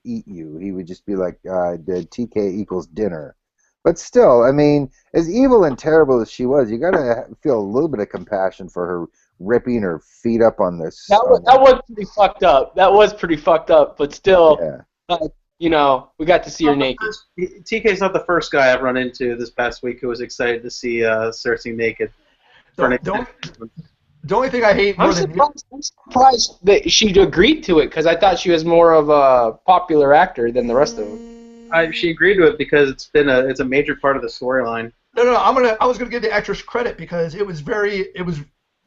[SPEAKER 3] eat you. He would just be like, TK equals dinner. But still, I mean, as evil and terrible as she was, you gotta feel a little bit of compassion for her ripping her feet up on this.
[SPEAKER 2] That was pretty fucked up. That was pretty fucked up, but still, we got to see her naked.
[SPEAKER 1] TK's not the first guy I've run into this past week who was excited to see Cersei naked.
[SPEAKER 4] The only thing I hate more
[SPEAKER 2] I'm surprised that she agreed to it, because I thought she was more of a popular actor than the rest of them.
[SPEAKER 1] She agreed to it because it's a major part of the storyline.
[SPEAKER 4] No. I was gonna give the actress credit because it was very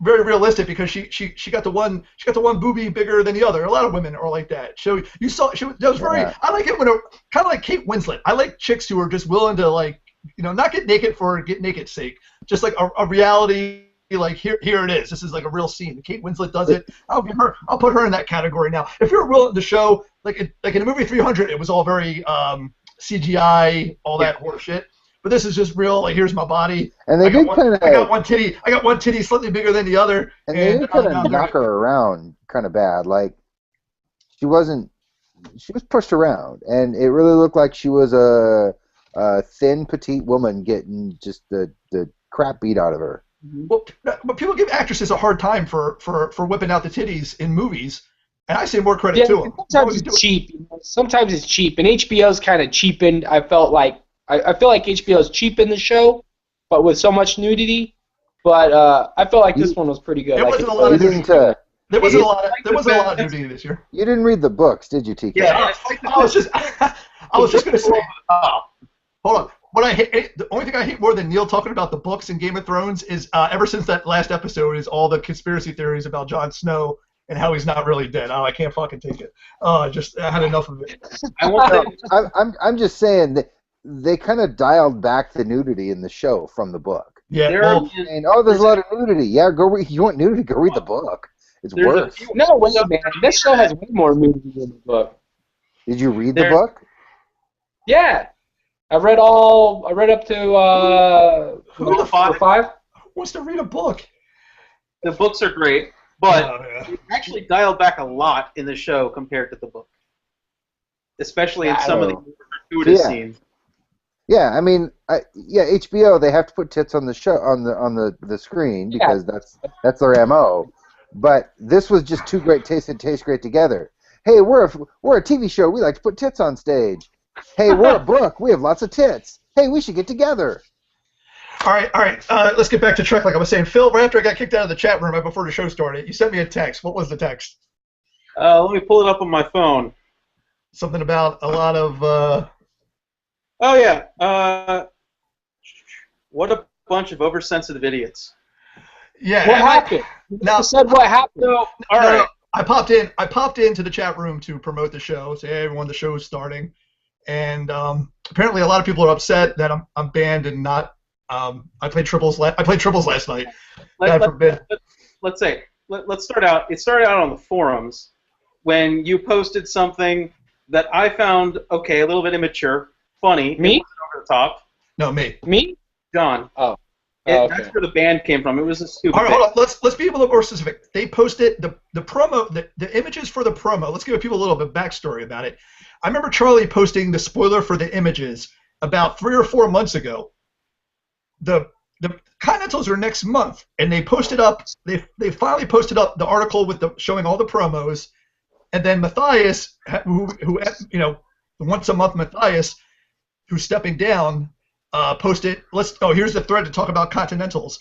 [SPEAKER 4] realistic, because she got the one boobie bigger than the other. A lot of women are like that. So you saw that was very. Yeah. I like it when kind of like Kate Winslet. I like chicks who are just willing to not get naked for get naked's sake. Just like a reality like, here it is. This is like a real scene. Kate Winslet does it. I'll put her in that category now. If you're real in the show, like in the movie 300, it was all very CGI, all that horse shit. But this is just real. Like, here's my body.
[SPEAKER 3] And they did kind of.
[SPEAKER 4] I got one titty slightly bigger than the other.
[SPEAKER 3] And they did kind of knock her around kind of bad. Like, she was pushed around, and it really looked like she was a thin, petite woman getting just the crap beat out of her.
[SPEAKER 4] Well, but people give actresses a hard time for whipping out the titties in movies, and I say more credit to them.
[SPEAKER 2] Sometimes it's cheap. Sometimes it's cheap, and HBO's kind of cheapened. I feel like HBO's cheapened the show, but with so much nudity. But I feel like this one was pretty good.
[SPEAKER 4] There wasn't a lot of nudity. There wasn't a lot of nudity this year.
[SPEAKER 3] You didn't read the books, did you, TK?
[SPEAKER 4] Yeah, I was just going to say. Hold on. The only thing I hate more than Neil talking about the books in Game of Thrones is ever since that last episode is all the conspiracy theories about Jon Snow and how he's not really dead. Oh, I can't fucking take it. I had enough of it.
[SPEAKER 3] I'm just saying that they kind of dialed back the nudity in the show from the book.
[SPEAKER 4] Yeah.
[SPEAKER 3] And there's a lot of nudity. Yeah, you want nudity? Go read the book. It's worse.
[SPEAKER 2] No way, man. This show has way more nudity than the book.
[SPEAKER 3] Did you read the book?
[SPEAKER 2] Yeah. I read up to
[SPEAKER 1] Who the fuck?
[SPEAKER 2] 5.
[SPEAKER 4] Who wants to read a book?
[SPEAKER 1] The books are great, but it actually dialed back a lot in the show compared to the book, especially in some of the gratuitous scenes.
[SPEAKER 3] Yeah, I mean, HBO, they have to put tits on the show on the screen because that's their MO. But this was just too great taste and taste great together. Hey, we're a TV show. We like to put tits on stage. Hey, we're a book. We have lots of tits. Hey, we should get together.
[SPEAKER 4] All right. Let's get back to Trek. Like I was saying, Phil, right after I got kicked out of the chat room right before the show started, you sent me a text. What was the text?
[SPEAKER 1] Let me pull it up on my phone.
[SPEAKER 4] Something about a lot of.
[SPEAKER 1] Oh yeah. What a bunch of oversensitive idiots.
[SPEAKER 4] Yeah.
[SPEAKER 2] What happened?
[SPEAKER 4] Now
[SPEAKER 2] said what happened.
[SPEAKER 1] So, all right.
[SPEAKER 4] No, I popped into the chat room to promote the show. Say, hey, everyone, the show is starting. And apparently, a lot of people are upset that I'm banned and not. I played triples last night. God forbid.
[SPEAKER 1] Let's start out. It started out on the forums when you posted something that I found a little bit immature, funny.
[SPEAKER 2] Me?
[SPEAKER 1] Over the top.
[SPEAKER 4] No, me.
[SPEAKER 2] Me?
[SPEAKER 1] John.
[SPEAKER 2] Oh.
[SPEAKER 1] That's where the band came from. It was a stupid.
[SPEAKER 4] All right, hold on. Let's be a little more specific. They posted the promo, the images for the promo. Let's give people a little bit of backstory about it. I remember Charlie posting the spoiler for the images about 3 or 4 months ago. The Continentals are next month, and they posted up. They finally posted up the article with showing all the promos, and then Matthias, who once a month Matthias, who's stepping down, posted. Here's the thread to talk about Continentals.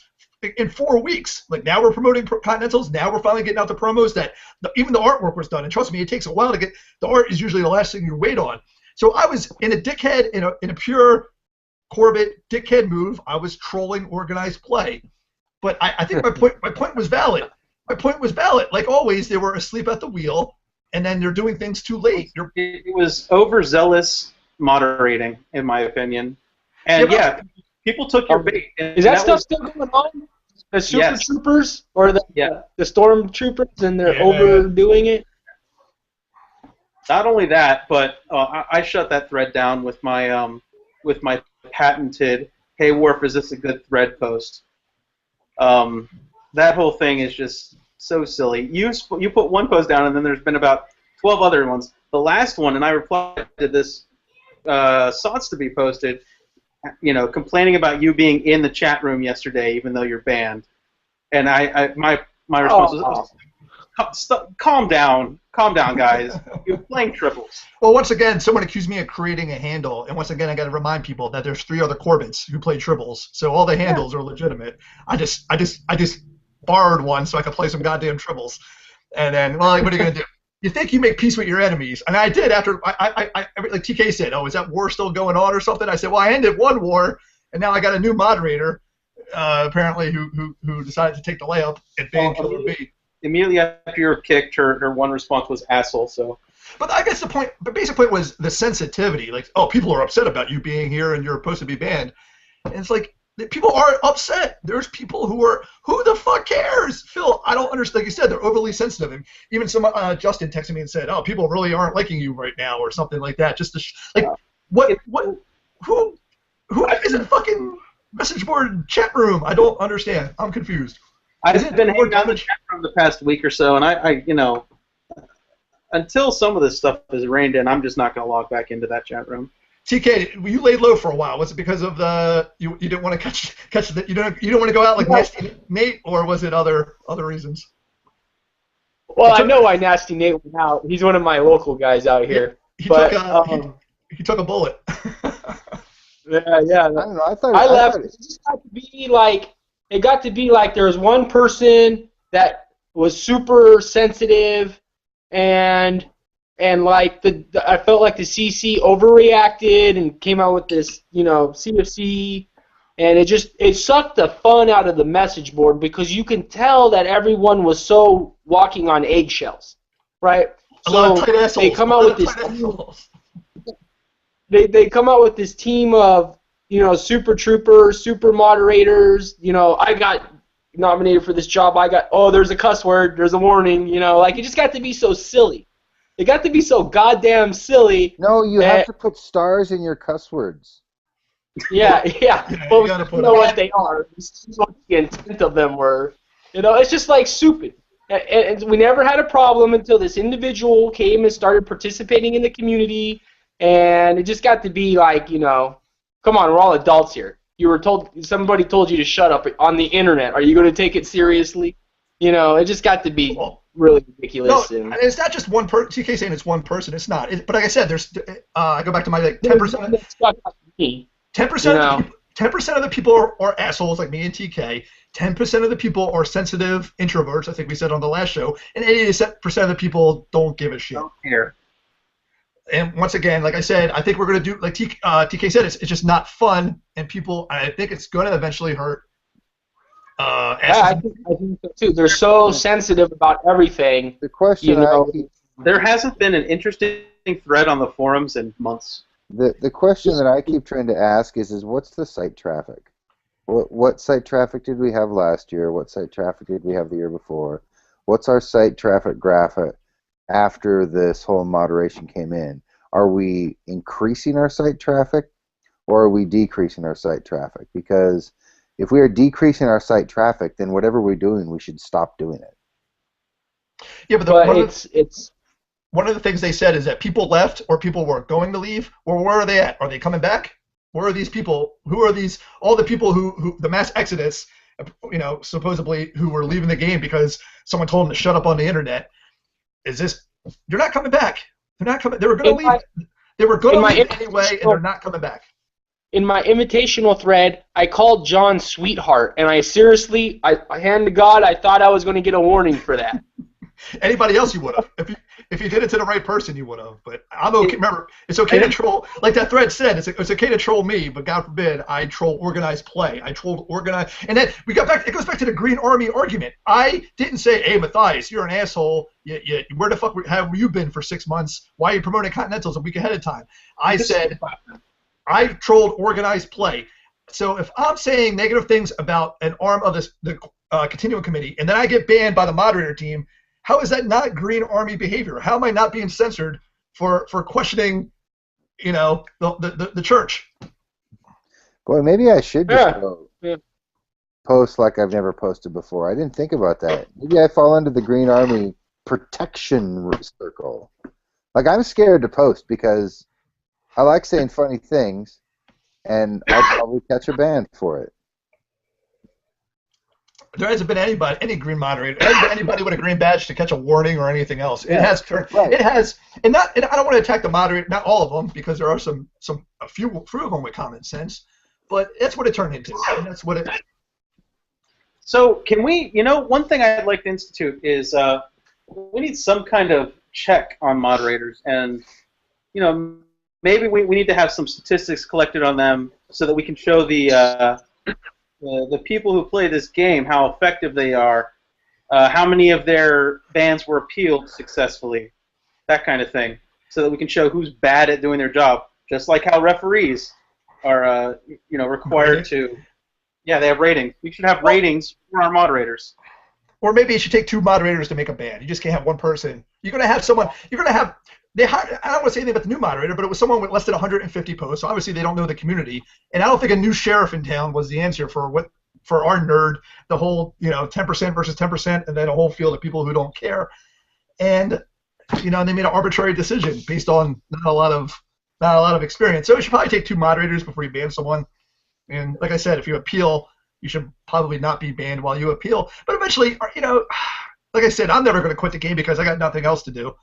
[SPEAKER 4] In 4 weeks, like now we're promoting Continentals. Now we're finally getting out the promos that even the artwork was done. And trust me, it takes a while to get. The art is usually the last thing you wait on. So I was in a dickhead, in a pure Corbett dickhead move. I was trolling organized play, but I think my point was valid. My point was valid. Like always, they were asleep at the wheel, and then they're doing things too late.
[SPEAKER 1] It was overzealous moderating, in my opinion. And people took your bait.
[SPEAKER 2] Is that stuff still going on? The Super Troopers or the Storm Troopers, and they're overdoing it?
[SPEAKER 1] Not only that, but I shut that thread down with my patented "Hey Worf, is this a good thread?" post. That whole thing is just so silly. You put one post down, and then there's been about 12 other ones. The last one, and I replied to this sought to be posted. Complaining about you being in the chat room yesterday, even though you're banned, and my response was, calm down, guys. You're playing triples.
[SPEAKER 4] Well, once again, someone accused me of creating a handle, and once again, I got to remind people that there's 3 other Corbetts who play triples, so all the handles are legitimate. I just borrowed one so I could play some goddamn triples, and then, well, what are you gonna do? You think you make peace with your enemies, and I did after I like TK said, oh, is that war still going on or something? I said, well, I ended one war, and now I got a new moderator, apparently, who decided to take the layup and ban Killer B.
[SPEAKER 1] Immediately after you were kicked, her one response was asshole. So,
[SPEAKER 4] but I guess the basic point was the sensitivity. Like, oh, people are upset about you being here, and you're supposed to be banned. And it's like, People are upset. There's people who the fuck cares? Phil, I don't understand. Like you said, they're overly sensitive. And even Justin texted me and said, "Oh, people really aren't liking you right now," or something like that. Just to who is a fucking message board chat room? I don't understand. I'm confused.
[SPEAKER 1] I've been hanging out in the chat room the past week or so, and I until some of this stuff is reined in, I'm just not going to log back into that chat room.
[SPEAKER 4] TK, you laid low for a while. Was it because of you didn't want to catch the you don't want to go out like Nasty Nate, or was it other reasons?
[SPEAKER 2] Well, I know why Nasty Nate went out. He's one of my local guys out here.
[SPEAKER 4] He took a bullet.
[SPEAKER 2] Yeah.
[SPEAKER 3] I don't know.
[SPEAKER 2] I left. It just got to be like there was one person that was super sensitive, and like I felt like the CC overreacted and came out with this, CFC, and it sucked the fun out of the message board because you can tell that everyone was so walking on eggshells, right?
[SPEAKER 4] So they come out with this.
[SPEAKER 2] They come out with this team of super troopers, super moderators. I got nominated for this job. There's a cuss word, there's a warning. Like it just got to be so silly. It got to be so goddamn silly.
[SPEAKER 3] No, you have to put stars in your cuss words.
[SPEAKER 2] Yeah.
[SPEAKER 4] Well,
[SPEAKER 2] you know what they are. This is what the intent of them were. It's just like stupid. And we never had a problem until this individual came and started participating in the community. And it just got to be like, come on, we're all adults here. Somebody told you to shut up on the internet. Are you going to take it seriously? It just got to be really ridiculous.
[SPEAKER 4] No, it's not just one person. TK saying it's one person. It's not. But like I said, there's. I go back to my 10%. 10% of the people are assholes like me and TK. 10% of the people are sensitive introverts. I think we said on the last show, and 80% of the people don't give a shit.
[SPEAKER 1] Don't care.
[SPEAKER 4] And once again, like I said, I think we're going to do, like TK said, it's just not fun, and I think it's going to eventually hurt.
[SPEAKER 2] I think so too. They're so sensitive about everything.
[SPEAKER 3] The question
[SPEAKER 1] there hasn't been an interesting thread on the forums in months.
[SPEAKER 3] The question that I keep trying to ask is what's the site traffic? What site traffic did we have last year? What site traffic did we have the year before? What's our site traffic graph after this whole moderation came in? Are we increasing our site traffic, or are we decreasing our site traffic? Because if we are decreasing our site traffic, then whatever we're doing, we should stop doing it.
[SPEAKER 4] Yeah, but one of the things they said is that people left, or people were going to leave, or where are they at? Are they coming back? Where are these people? Who are these? All the people who the mass exodus, supposedly who were leaving the game because someone told them to shut up on the internet. They're not coming back. They're not coming. They were going to leave. They were going to leave anyway, and they're not coming back.
[SPEAKER 2] In my invitational thread, I called John Sweetheart, and I hand to God, I thought I was going to get a warning for that.
[SPEAKER 4] Anybody else you would have. If you did it to the right person, you would have. But I'm okay. Remember, it's okay to troll. Like that thread said, it's okay to troll me, but God forbid I troll organized play. I trolled organized. And then we got back. It goes back to the Green Army argument. I didn't say, hey, Matthias, you're an asshole. Where the fuck have you been for 6 months? Why are you promoting Continentals a week ahead of time? I said I trolled organized play. So if I'm saying negative things about an arm of the Continuum Committee, and then I get banned by the moderator team, how is that not Green Army behavior? How am I not being censored for questioning, the church?
[SPEAKER 3] Boy, maybe I should just post like I've never posted before. I didn't think about that. Maybe I fall under the Green Army protection circle. Like, I'm scared to post because I like saying funny things, and I'll probably catch a ban for it.
[SPEAKER 4] There hasn't been any green moderator, there hasn't been anybody with a green badge to catch a warning or anything else. It has turned. Right. It has, and I don't want to attack the moderator, not all of them, because there are a few of them with common sense, but that's what it turned into, and that's what it.
[SPEAKER 1] So can we? One thing I'd like to institute is we need some kind of check on moderators, and maybe we need to have some statistics collected on them so that we can show the people who play this game how effective they are, how many of their bans were appealed successfully, that kind of thing, so that we can show who's bad at doing their job, just like how referees are required to Yeah, they have ratings. We should have ratings for our moderators.
[SPEAKER 4] Or maybe you should take 2 moderators to make a band. You just can't have one person. You're going to have someone. You're going to have. I don't want to say anything about the new moderator, but it was someone with less than 150 posts. So obviously they don't know the community, and I don't think a new sheriff in town was the answer for our nerd. The whole 10% versus 10%, and then a whole field of people who don't care. And they made an arbitrary decision based on not a lot of experience. So you should probably take 2 moderators before you ban someone. And like I said, if you appeal, you should probably not be banned while you appeal. But eventually, like I said, I'm never going to quit the game because I got nothing else to do,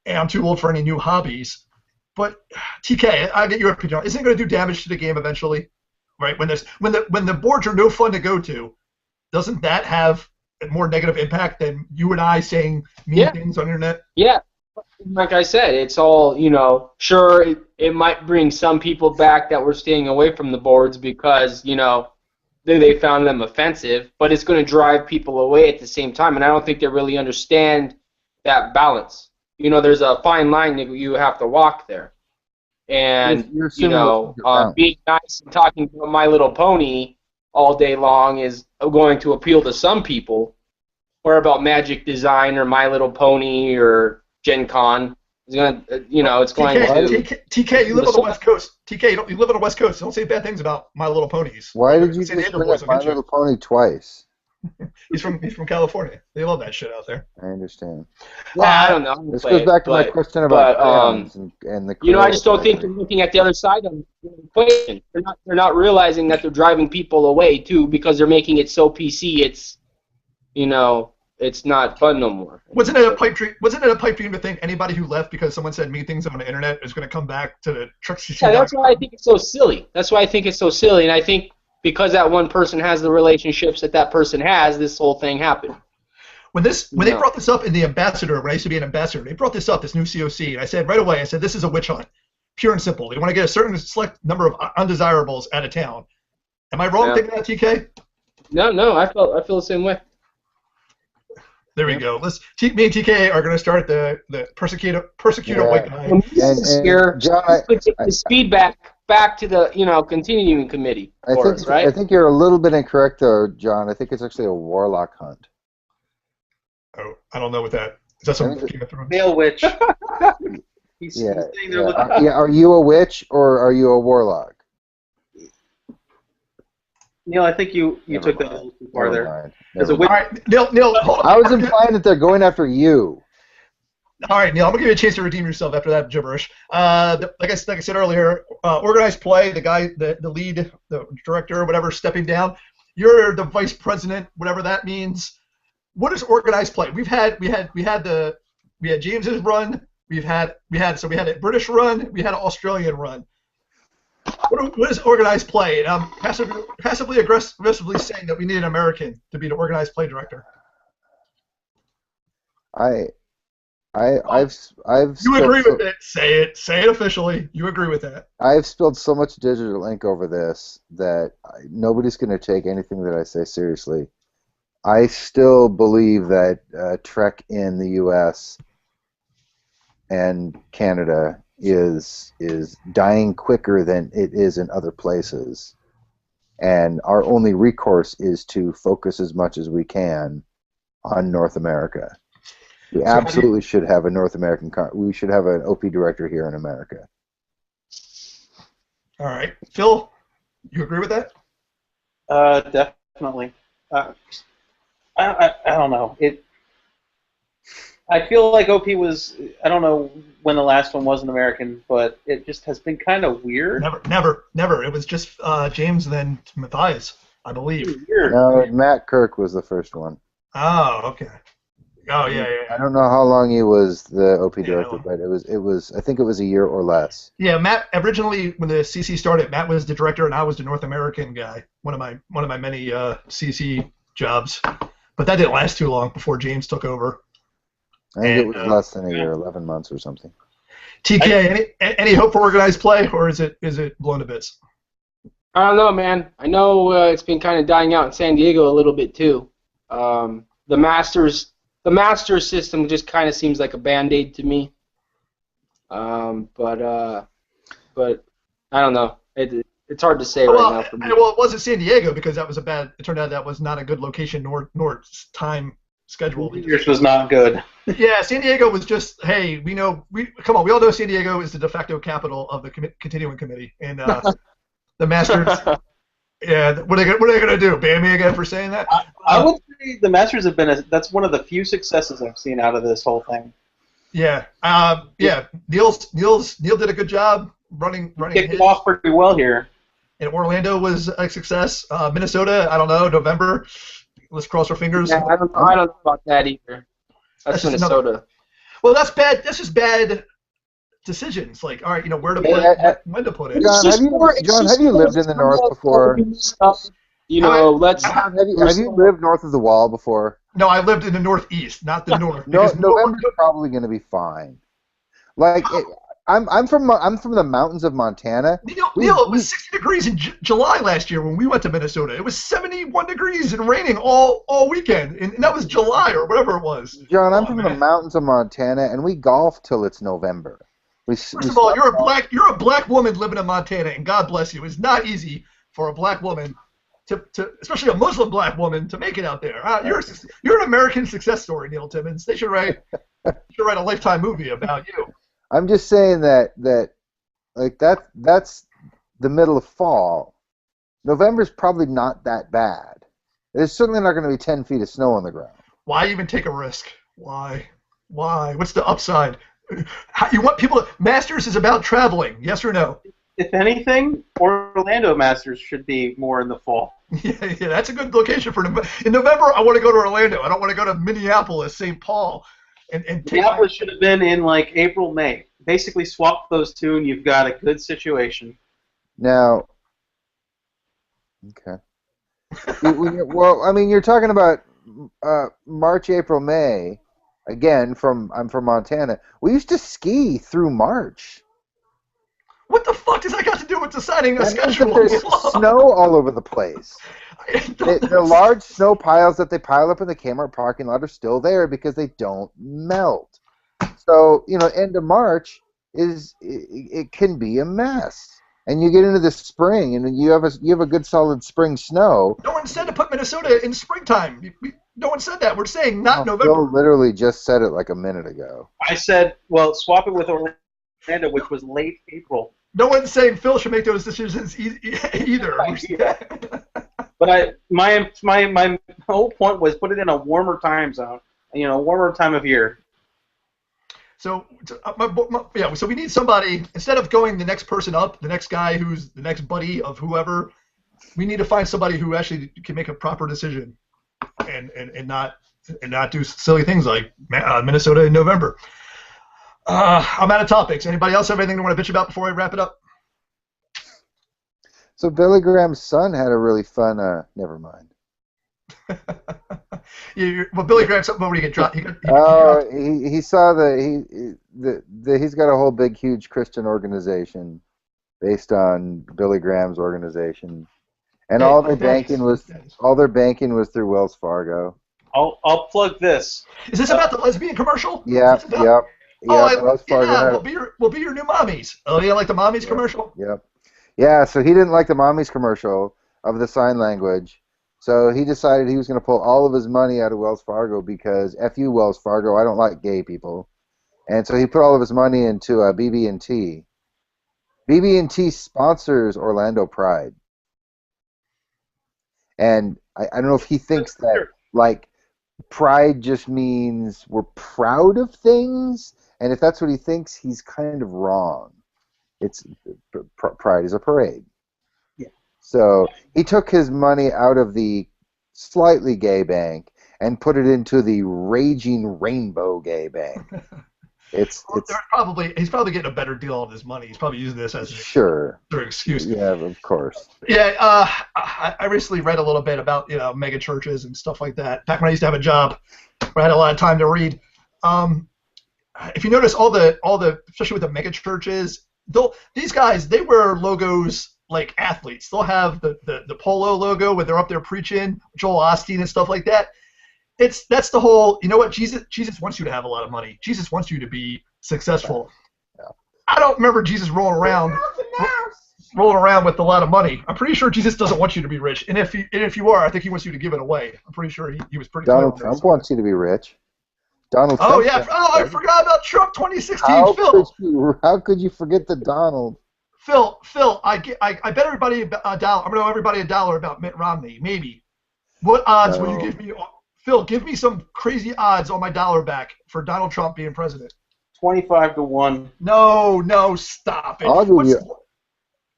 [SPEAKER 4] and I'm too old for any new hobbies. But TK, I'll get your opinion. Isn't it going to do damage to the game eventually? Right? When the boards are no fun to go to, doesn't that have a more negative impact than you and I saying mean things on the internet?
[SPEAKER 2] Yeah. Like I said, it's all, sure, it might bring some people back that were staying away from the boards because, they found them offensive, but it's going to drive people away at the same time, and I don't think they really understand that balance. There's a fine line that you have to walk there. And, being nice and talking to My Little Pony all day long is going to appeal to some people, or about Magic Design or My Little Pony or Gen Con. It's going to, it's going to...
[SPEAKER 4] TK, you live on the West Coast. TK, you live on the West Coast. Don't say bad things about My Little Ponies.
[SPEAKER 3] Why did you just bring up My Little Pony twice?
[SPEAKER 4] He's from California. They love that shit out there.
[SPEAKER 3] I understand.
[SPEAKER 2] Yeah, I don't know.
[SPEAKER 3] This goes back to my question about crayons and the.
[SPEAKER 2] I just don't think they're looking at the other side of the equation. They're not realizing that they're driving people away too because they're making it so PC. It's, it's not fun no more.
[SPEAKER 4] Wasn't it a pipe dream to think anybody who left because someone said mean things on the internet is going to come back to the truck CC?
[SPEAKER 2] Yeah, that's why I think it's so silly. And I think because that one person has the relationships that person has, this whole thing happened.
[SPEAKER 4] When they brought this up in the ambassador, when I used to be an ambassador, they brought this up, this new COC, and I said right away, this is a witch hunt, pure and simple. They want to get a certain select number of undesirables out of town. Am I wrong thinking that, TK?
[SPEAKER 2] No, I feel the same way.
[SPEAKER 4] There we go. Me and TK are going to start the persecutor white guy.
[SPEAKER 3] And John,
[SPEAKER 2] the speed back to the continuing committee.
[SPEAKER 3] I think you're a little bit incorrect though, John. I think it's actually a warlock hunt.
[SPEAKER 4] Oh, I don't know what that is. That some Game of Thrones?
[SPEAKER 1] Male witch. He's saying they're looking.
[SPEAKER 3] Are you a witch or are you a warlock?
[SPEAKER 1] Neil, I think you took that a little too far there. All
[SPEAKER 4] right, Neil, hold on.
[SPEAKER 3] I was implying that they're going after you.
[SPEAKER 4] All right, Neil, I'm gonna give you a chance to redeem yourself after that gibberish. Like I said earlier, organized play. The guy, the lead, the director, whatever, stepping down. You're the vice president, whatever that means. What is organized play? We had James's run. We had a British run. We had an Australian run. What is organized play? And I'm passively aggressively saying that we need an American to be the organized play director.
[SPEAKER 3] I've
[SPEAKER 4] You agree with it? Say it officially. You agree with that?
[SPEAKER 3] I've spilled so much digital ink over this that nobody's going to take anything that I say seriously. I still believe that Trek in the U.S. and Canada is dying quicker than it is in other places, and our only recourse is to focus as much as we can on North America. We absolutely should have a North American. We should have an OP director here in America.
[SPEAKER 4] All right, Phil, you agree with that?
[SPEAKER 1] Definitely. I don't know. I feel like OP was. I don't know when the last one was an American, but it just has been kind of weird.
[SPEAKER 4] Never. It was just James and then Matthias, I believe.
[SPEAKER 1] Weird.
[SPEAKER 3] No, Matt Kirk was the first one.
[SPEAKER 4] Oh, okay. Oh, yeah.
[SPEAKER 3] I don't know how long he was the OP director, but it was. I think it was a year or less.
[SPEAKER 4] Yeah, Matt. Originally, when the CC started, Matt was the director, and I was the North American guy. One of my many CC jobs, but that didn't last too long before James took over.
[SPEAKER 3] I think it was less than a year, 11 months or something.
[SPEAKER 4] TK, any hope for organized play, or is it blown to bits?
[SPEAKER 2] I don't know, man. I know it's been kind of dying out in San Diego a little bit too. The Masters system just kind of seems like a Band-Aid to me. But I don't know. It's hard to say
[SPEAKER 4] well,
[SPEAKER 2] right now for me.
[SPEAKER 4] well, it wasn't San Diego because that was a bad. It turned out that was not a good location nor time schedule.
[SPEAKER 1] New Year's was not good.
[SPEAKER 4] Yeah, San Diego was just, hey, we all know San Diego is the de facto capital of the continuing committee, and the Masters. Yeah, what are they gonna do? Ban me again for saying that?
[SPEAKER 1] I would say the Masters have been that's one of the few successes I've seen out of this whole thing.
[SPEAKER 4] Yeah, yeah. Neil did a good job running.
[SPEAKER 1] Kicked it off pretty well here.
[SPEAKER 4] And Orlando was a success. Minnesota, I don't know, November. Let's cross our fingers.
[SPEAKER 2] Yeah, I don't know about that either. That's Minnesota.
[SPEAKER 4] Well, that's bad. That's just bad decisions. Like, all right, where to put it, when to put it.
[SPEAKER 3] John, have you lived in the north before? Have you lived north of the wall before?
[SPEAKER 4] No, I lived in the northeast, not the north.
[SPEAKER 3] No, November's probably going to be fine. Like, I'm from the mountains of Montana.
[SPEAKER 4] Neil, it was 60 degrees in July last year when we went to Minnesota. It was 71 degrees and raining all weekend, and that was July or whatever it was.
[SPEAKER 3] John, I'm from the mountains of Montana, and we golf till it's November.
[SPEAKER 4] First of all, you're a black woman living in Montana, and God bless you. It's not easy for a black woman to especially a Muslim black woman to make it out there. You're an American success story, Neil Timmons. They should write a Lifetime movie about you.
[SPEAKER 3] I'm just saying that's the middle of fall. November's probably not that bad. There's certainly not going to be 10 feet of snow on the ground.
[SPEAKER 4] Why even take a risk? Why? What's the upside? You want people Masters is about traveling, yes or no?
[SPEAKER 1] If anything, Orlando Masters should be more in the fall.
[SPEAKER 4] Yeah, that's a good location for November. In November, I want to go to Orlando. I don't want to go to Minneapolis, St. Paul. And
[SPEAKER 1] Minneapolis should have been in like April, May. Basically, swap those two, and you've got a good situation.
[SPEAKER 3] Now, okay. Well, I mean, you're talking about March, April, May. Again, I'm from Montana. We used to ski through March.
[SPEAKER 4] What the fuck does that got to do with deciding a schedule?
[SPEAKER 3] There's snow all over the place. The large snow piles that they pile up in the Kmart parking lot are still there because they don't melt. So, end of March it can be a mess. And you get into the spring, and you have a good solid spring snow.
[SPEAKER 4] No one said to put Minnesota in springtime. No one said that. We're saying not November.
[SPEAKER 3] Phil literally just said it like a minute ago.
[SPEAKER 1] I said, well, swap it with Orlando, which was late April.
[SPEAKER 4] No one's saying Phil should make those decisions either.
[SPEAKER 1] But my whole point was put it in a warmer time zone, warmer time of year.
[SPEAKER 4] So so we need somebody, instead of going the next person up, the next guy who's the next buddy of whoever, we need to find somebody who actually can make a proper decision and not do silly things like Minnesota in November. I'm out of topics. Anybody else have anything they want to bitch about before I wrap it up?
[SPEAKER 3] So Billy Graham's son had a really fun. Never mind.
[SPEAKER 4] Well, Billy Graham, something where he get dropped.
[SPEAKER 3] He saw he's got a whole big huge Christian organization based on Billy Graham's organization, and all their banking was through Wells Fargo.
[SPEAKER 1] I'll plug this.
[SPEAKER 4] Is this about the lesbian commercial?
[SPEAKER 3] Yeah. Yep.
[SPEAKER 4] Wells Fargo we'll be your new mommies. Oh, you like the mommies commercial?
[SPEAKER 3] Yep. Yeah, so he didn't like the mommies commercial of the sign language, so he decided he was going to pull all of his money out of Wells Fargo because F you, Wells Fargo, I don't like gay people. And so he put all of his money into BB&T. BB&T sponsors Orlando Pride. And I don't know if he thinks that, like, pride just means we're proud of things. And if that's what he thinks, he's kind of wrong. Pride is a parade.
[SPEAKER 1] Yeah.
[SPEAKER 3] So he took his money out of the slightly gay bank and put it into the raging rainbow gay bank. He's probably
[SPEAKER 4] getting a better deal on his money. He's probably using this as
[SPEAKER 3] sure
[SPEAKER 4] an excuse.
[SPEAKER 3] Yeah, of course.
[SPEAKER 4] Yeah, I recently read a little bit about mega churches and stuff like that. Back when I used to have a job, where I had a lot of time to read. If you notice, all the especially with the mega churches, these guys, they wear logos like athletes. They'll have the polo logo when they're up there preaching, Joel Osteen and stuff like that. That's the whole. You know what? Jesus wants you to have a lot of money. Jesus wants you to be successful. Yeah. I don't remember Jesus rolling around. rolling around with a lot of money. I'm pretty sure Jesus doesn't want you to be rich, and if you are, I think he wants you to give it away. I'm pretty sure he was pretty clear
[SPEAKER 3] Donald
[SPEAKER 4] on that.
[SPEAKER 3] Trump wants you to be rich. Donald
[SPEAKER 4] Oh
[SPEAKER 3] Trump.
[SPEAKER 4] yeah. Oh, I forgot about Trump 2016.
[SPEAKER 3] How
[SPEAKER 4] Phil.
[SPEAKER 3] how could you forget the Donald?
[SPEAKER 4] Phil, I bet everybody a dollar. I'm gonna owe everybody a dollar about Mitt Romney. Maybe. What odds will you give me? Phil, give me some crazy odds on my dollar back for Donald Trump being president.
[SPEAKER 1] 25 to 1.
[SPEAKER 4] No, stop it.
[SPEAKER 3] I'll give you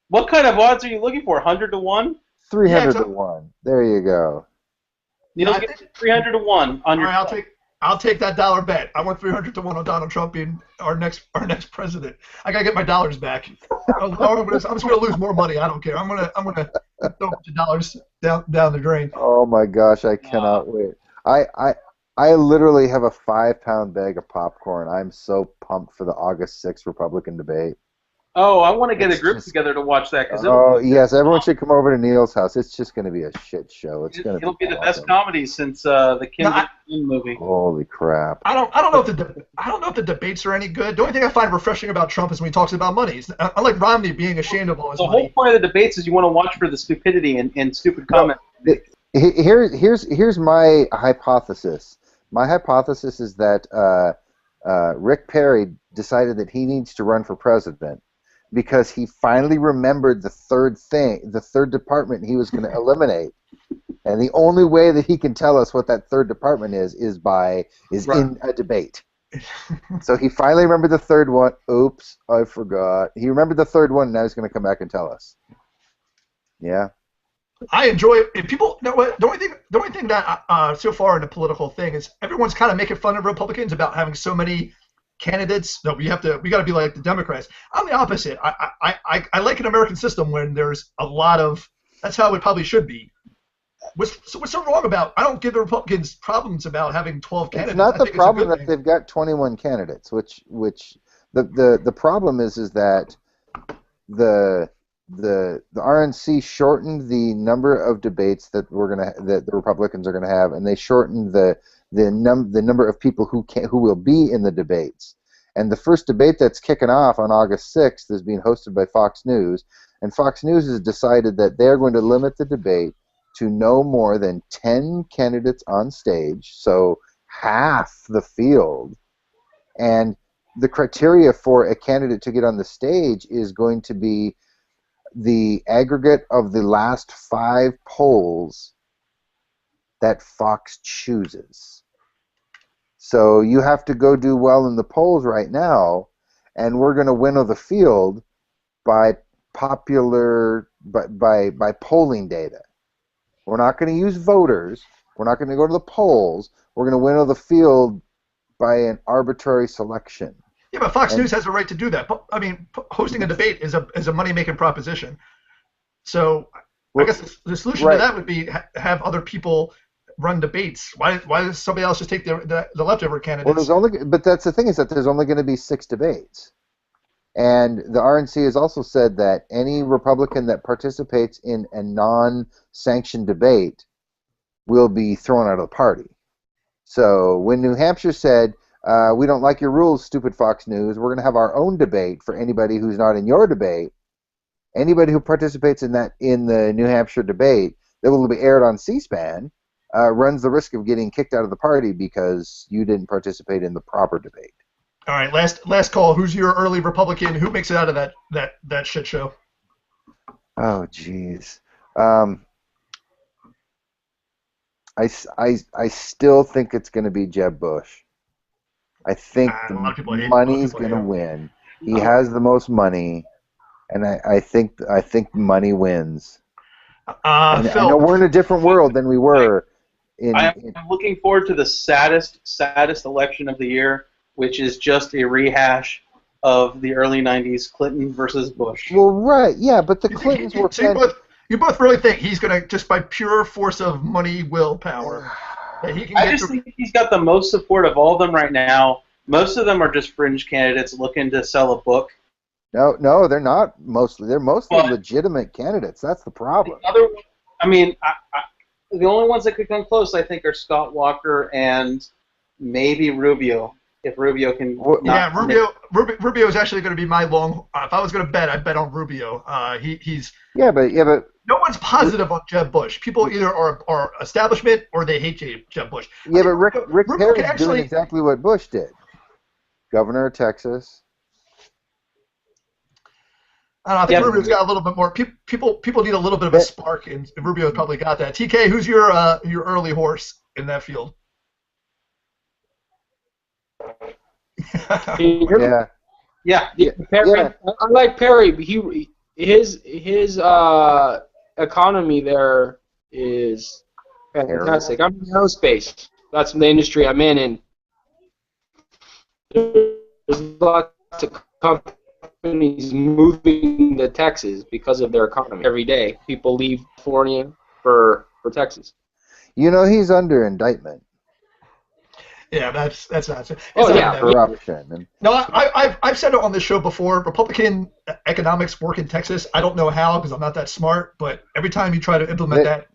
[SPEAKER 1] What kind of odds are you looking for? 100 to 1?
[SPEAKER 3] 300 to 1. There you go.
[SPEAKER 1] Neil's getting 300 to 1 on your.
[SPEAKER 4] All right, I'll take that dollar bet. I want 300 to 1 on Donald Trump being our next president. I gotta get my dollars back. I'm just gonna lose more money. I don't care. I'm gonna throw a bunch of dollars down the drain.
[SPEAKER 3] Oh my gosh, I cannot wait. I literally have a 5-pound bag of popcorn. I'm so pumped for the August 6th Republican debate.
[SPEAKER 1] Oh, I want to get a group together to watch that.
[SPEAKER 3] Yes, everyone should come over to Neil's house. It's just going to be a shit show.
[SPEAKER 1] It'll be the best comedy since the Kim Jong-un movie.
[SPEAKER 3] Holy crap!
[SPEAKER 4] I don't know if the debates are any good. The only thing I find refreshing about Trump is when he talks about money. Unlike Romney being ashamed of all his money.
[SPEAKER 1] The whole point of the debates is you want to watch for the stupidity and stupid comments.
[SPEAKER 3] Here's my hypothesis. My hypothesis is that Rick Perry decided that he needs to run for president because he finally remembered the third department he was going to eliminate. And the only way that he can tell us what that third department is in a debate. So he finally remembered the third one. Oops, I forgot. He remembered the third one, and now he's going to come back and tell us. Yeah.
[SPEAKER 4] I enjoy it. If people, the only thing that so far in the political thing is everyone's kind of making fun of Republicans about having so many candidates. No, we got to be like the Democrats. I'm the opposite. I like an American system when there's a lot of. That's how it probably should be. What's so wrong about? I don't give the Republicans problems about having 12 candidates.
[SPEAKER 3] It's not the problem that they've got 21 candidates. Which the problem is that the RNC shortened the number of debates that the Republicans are gonna have, and they shortened the number of people who will be in the debates. And the first debate that's kicking off on August 6th is being hosted by Fox News, and Fox News has decided that they're going to limit the debate to no more than 10 candidates on stage, so half the field. And the criteria for a candidate to get on the stage is going to be the aggregate of the last 5 polls that Fox chooses. So you have to go do well in the polls right now, and we're going to winnow the field by polling data. We're not going to use voters. We're not going to go to the polls. We're going to winnow the field by an arbitrary selection.
[SPEAKER 4] Yeah, but Fox News has a right to do that. I mean, hosting a debate is a money-making proposition. So I guess the solution to that would be have other people run debates. Why does somebody else just take the leftover candidates?
[SPEAKER 3] Well, but that's the thing is that there's only going to be 6 debates. And the RNC has also said that any Republican that participates in a non-sanctioned debate will be thrown out of the party. So when New Hampshire said, we don't like your rules, stupid Fox News, we're going to have our own debate for anybody who's not in your debate, anybody who participates in the New Hampshire debate that will be aired on C-SPAN runs the risk of getting kicked out of the party because you didn't participate in the proper debate.
[SPEAKER 4] All right, last call. Who's your early Republican? Who makes it out of that shit show?
[SPEAKER 3] Oh, jeez. I still think it's going to be Jeb Bush. I think money's going to win. He has the most money, and I think money wins. I know we're in a different world than we were.
[SPEAKER 1] I'm looking forward to the saddest election of the year, which is just a rehash of the early 90s Clinton versus Bush.
[SPEAKER 3] Well, right, yeah, but the Clintons were...
[SPEAKER 4] You both really think he's going to, just by pure force of money, willpower, that he can
[SPEAKER 1] I just think he's got the most support of all of them right now. Most of them are just fringe candidates looking to sell a book.
[SPEAKER 3] No, they're not mostly. They're mostly legitimate candidates. That's the problem.
[SPEAKER 1] The only ones that could come close, I think, are Scott Walker and maybe Rubio. if Rubio can.
[SPEAKER 4] Yeah, Rubio is actually going to be my long. If I was going to bet, I'd bet on Rubio. He's.
[SPEAKER 3] Yeah, but
[SPEAKER 4] No one's positive on Jeb Bush. People either are establishment or they hate Jeb Bush.
[SPEAKER 3] yeah, but Rick
[SPEAKER 4] Rubio
[SPEAKER 3] Perry's doing exactly what Bush did. Governor of Texas.
[SPEAKER 4] I don't know. I think Rubio's got a little bit more. People need a little bit of a spark, and Rubio's probably got that. TK, who's your early horse in that field?
[SPEAKER 3] Yeah.
[SPEAKER 2] Perry, I like Perry, but his economy there is fantastic. I'm in aerospace. That's the industry I'm in, and there's lots of companies moving to Texas because of their economy. Every day, people leave California for Texas.
[SPEAKER 3] You know, he's under indictment.
[SPEAKER 4] Yeah, that's not.
[SPEAKER 3] Corruption.
[SPEAKER 4] No, I've said it on this show before. Republican economics work in Texas. I don't know how because I'm not that smart. But every time you try to implement that,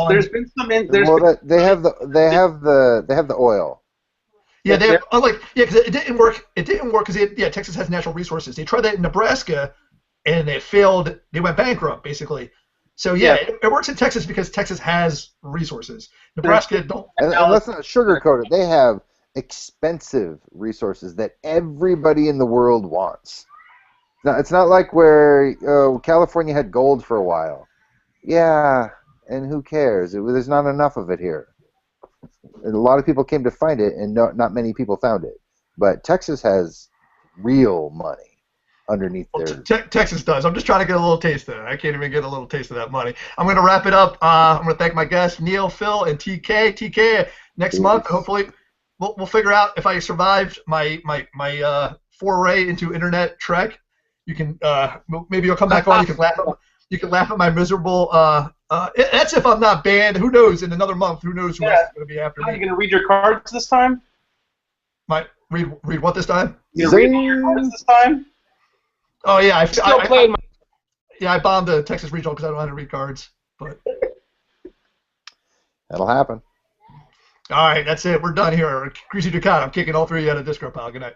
[SPEAKER 1] there's been some.
[SPEAKER 3] They have the oil.
[SPEAKER 4] Yeah, they have, because it didn't work. It didn't work because Texas has natural resources. They tried that in Nebraska, and it failed. They went bankrupt basically. So it works in Texas because Texas has resources. Nebraska don't.
[SPEAKER 3] And let's not sugarcoat it. They have expensive resources that everybody in the world wants. Now, it's not like where California had gold for a while. Yeah, and who cares? There's not enough of it here. And a lot of people came to find it, and not many people found it. But Texas has real money underneath there.
[SPEAKER 4] Texas does. I'm just trying to get a little taste of it. I can't even get a little taste of that money. I'm going to wrap it up. I'm going to thank my guests, Neil, Phil, and TK. TK, next month, hopefully, we'll figure out if I survived my foray into internet trek. You can maybe you'll come back on. You can laugh at my miserable. That's if I'm not banned. Who knows? In another month, who knows who else is going to be after me?
[SPEAKER 1] Are you going to read your cards this time?
[SPEAKER 4] Read what this time?
[SPEAKER 1] You going to read your cards this time?
[SPEAKER 4] Oh yeah, I
[SPEAKER 2] I
[SPEAKER 4] bombed the Texas Regional because I don't know how to read cards. But
[SPEAKER 3] that'll happen.
[SPEAKER 4] All right, that's it. We're done here. Greasy Ducat. I'm kicking all three of you out of disco pile. Good night.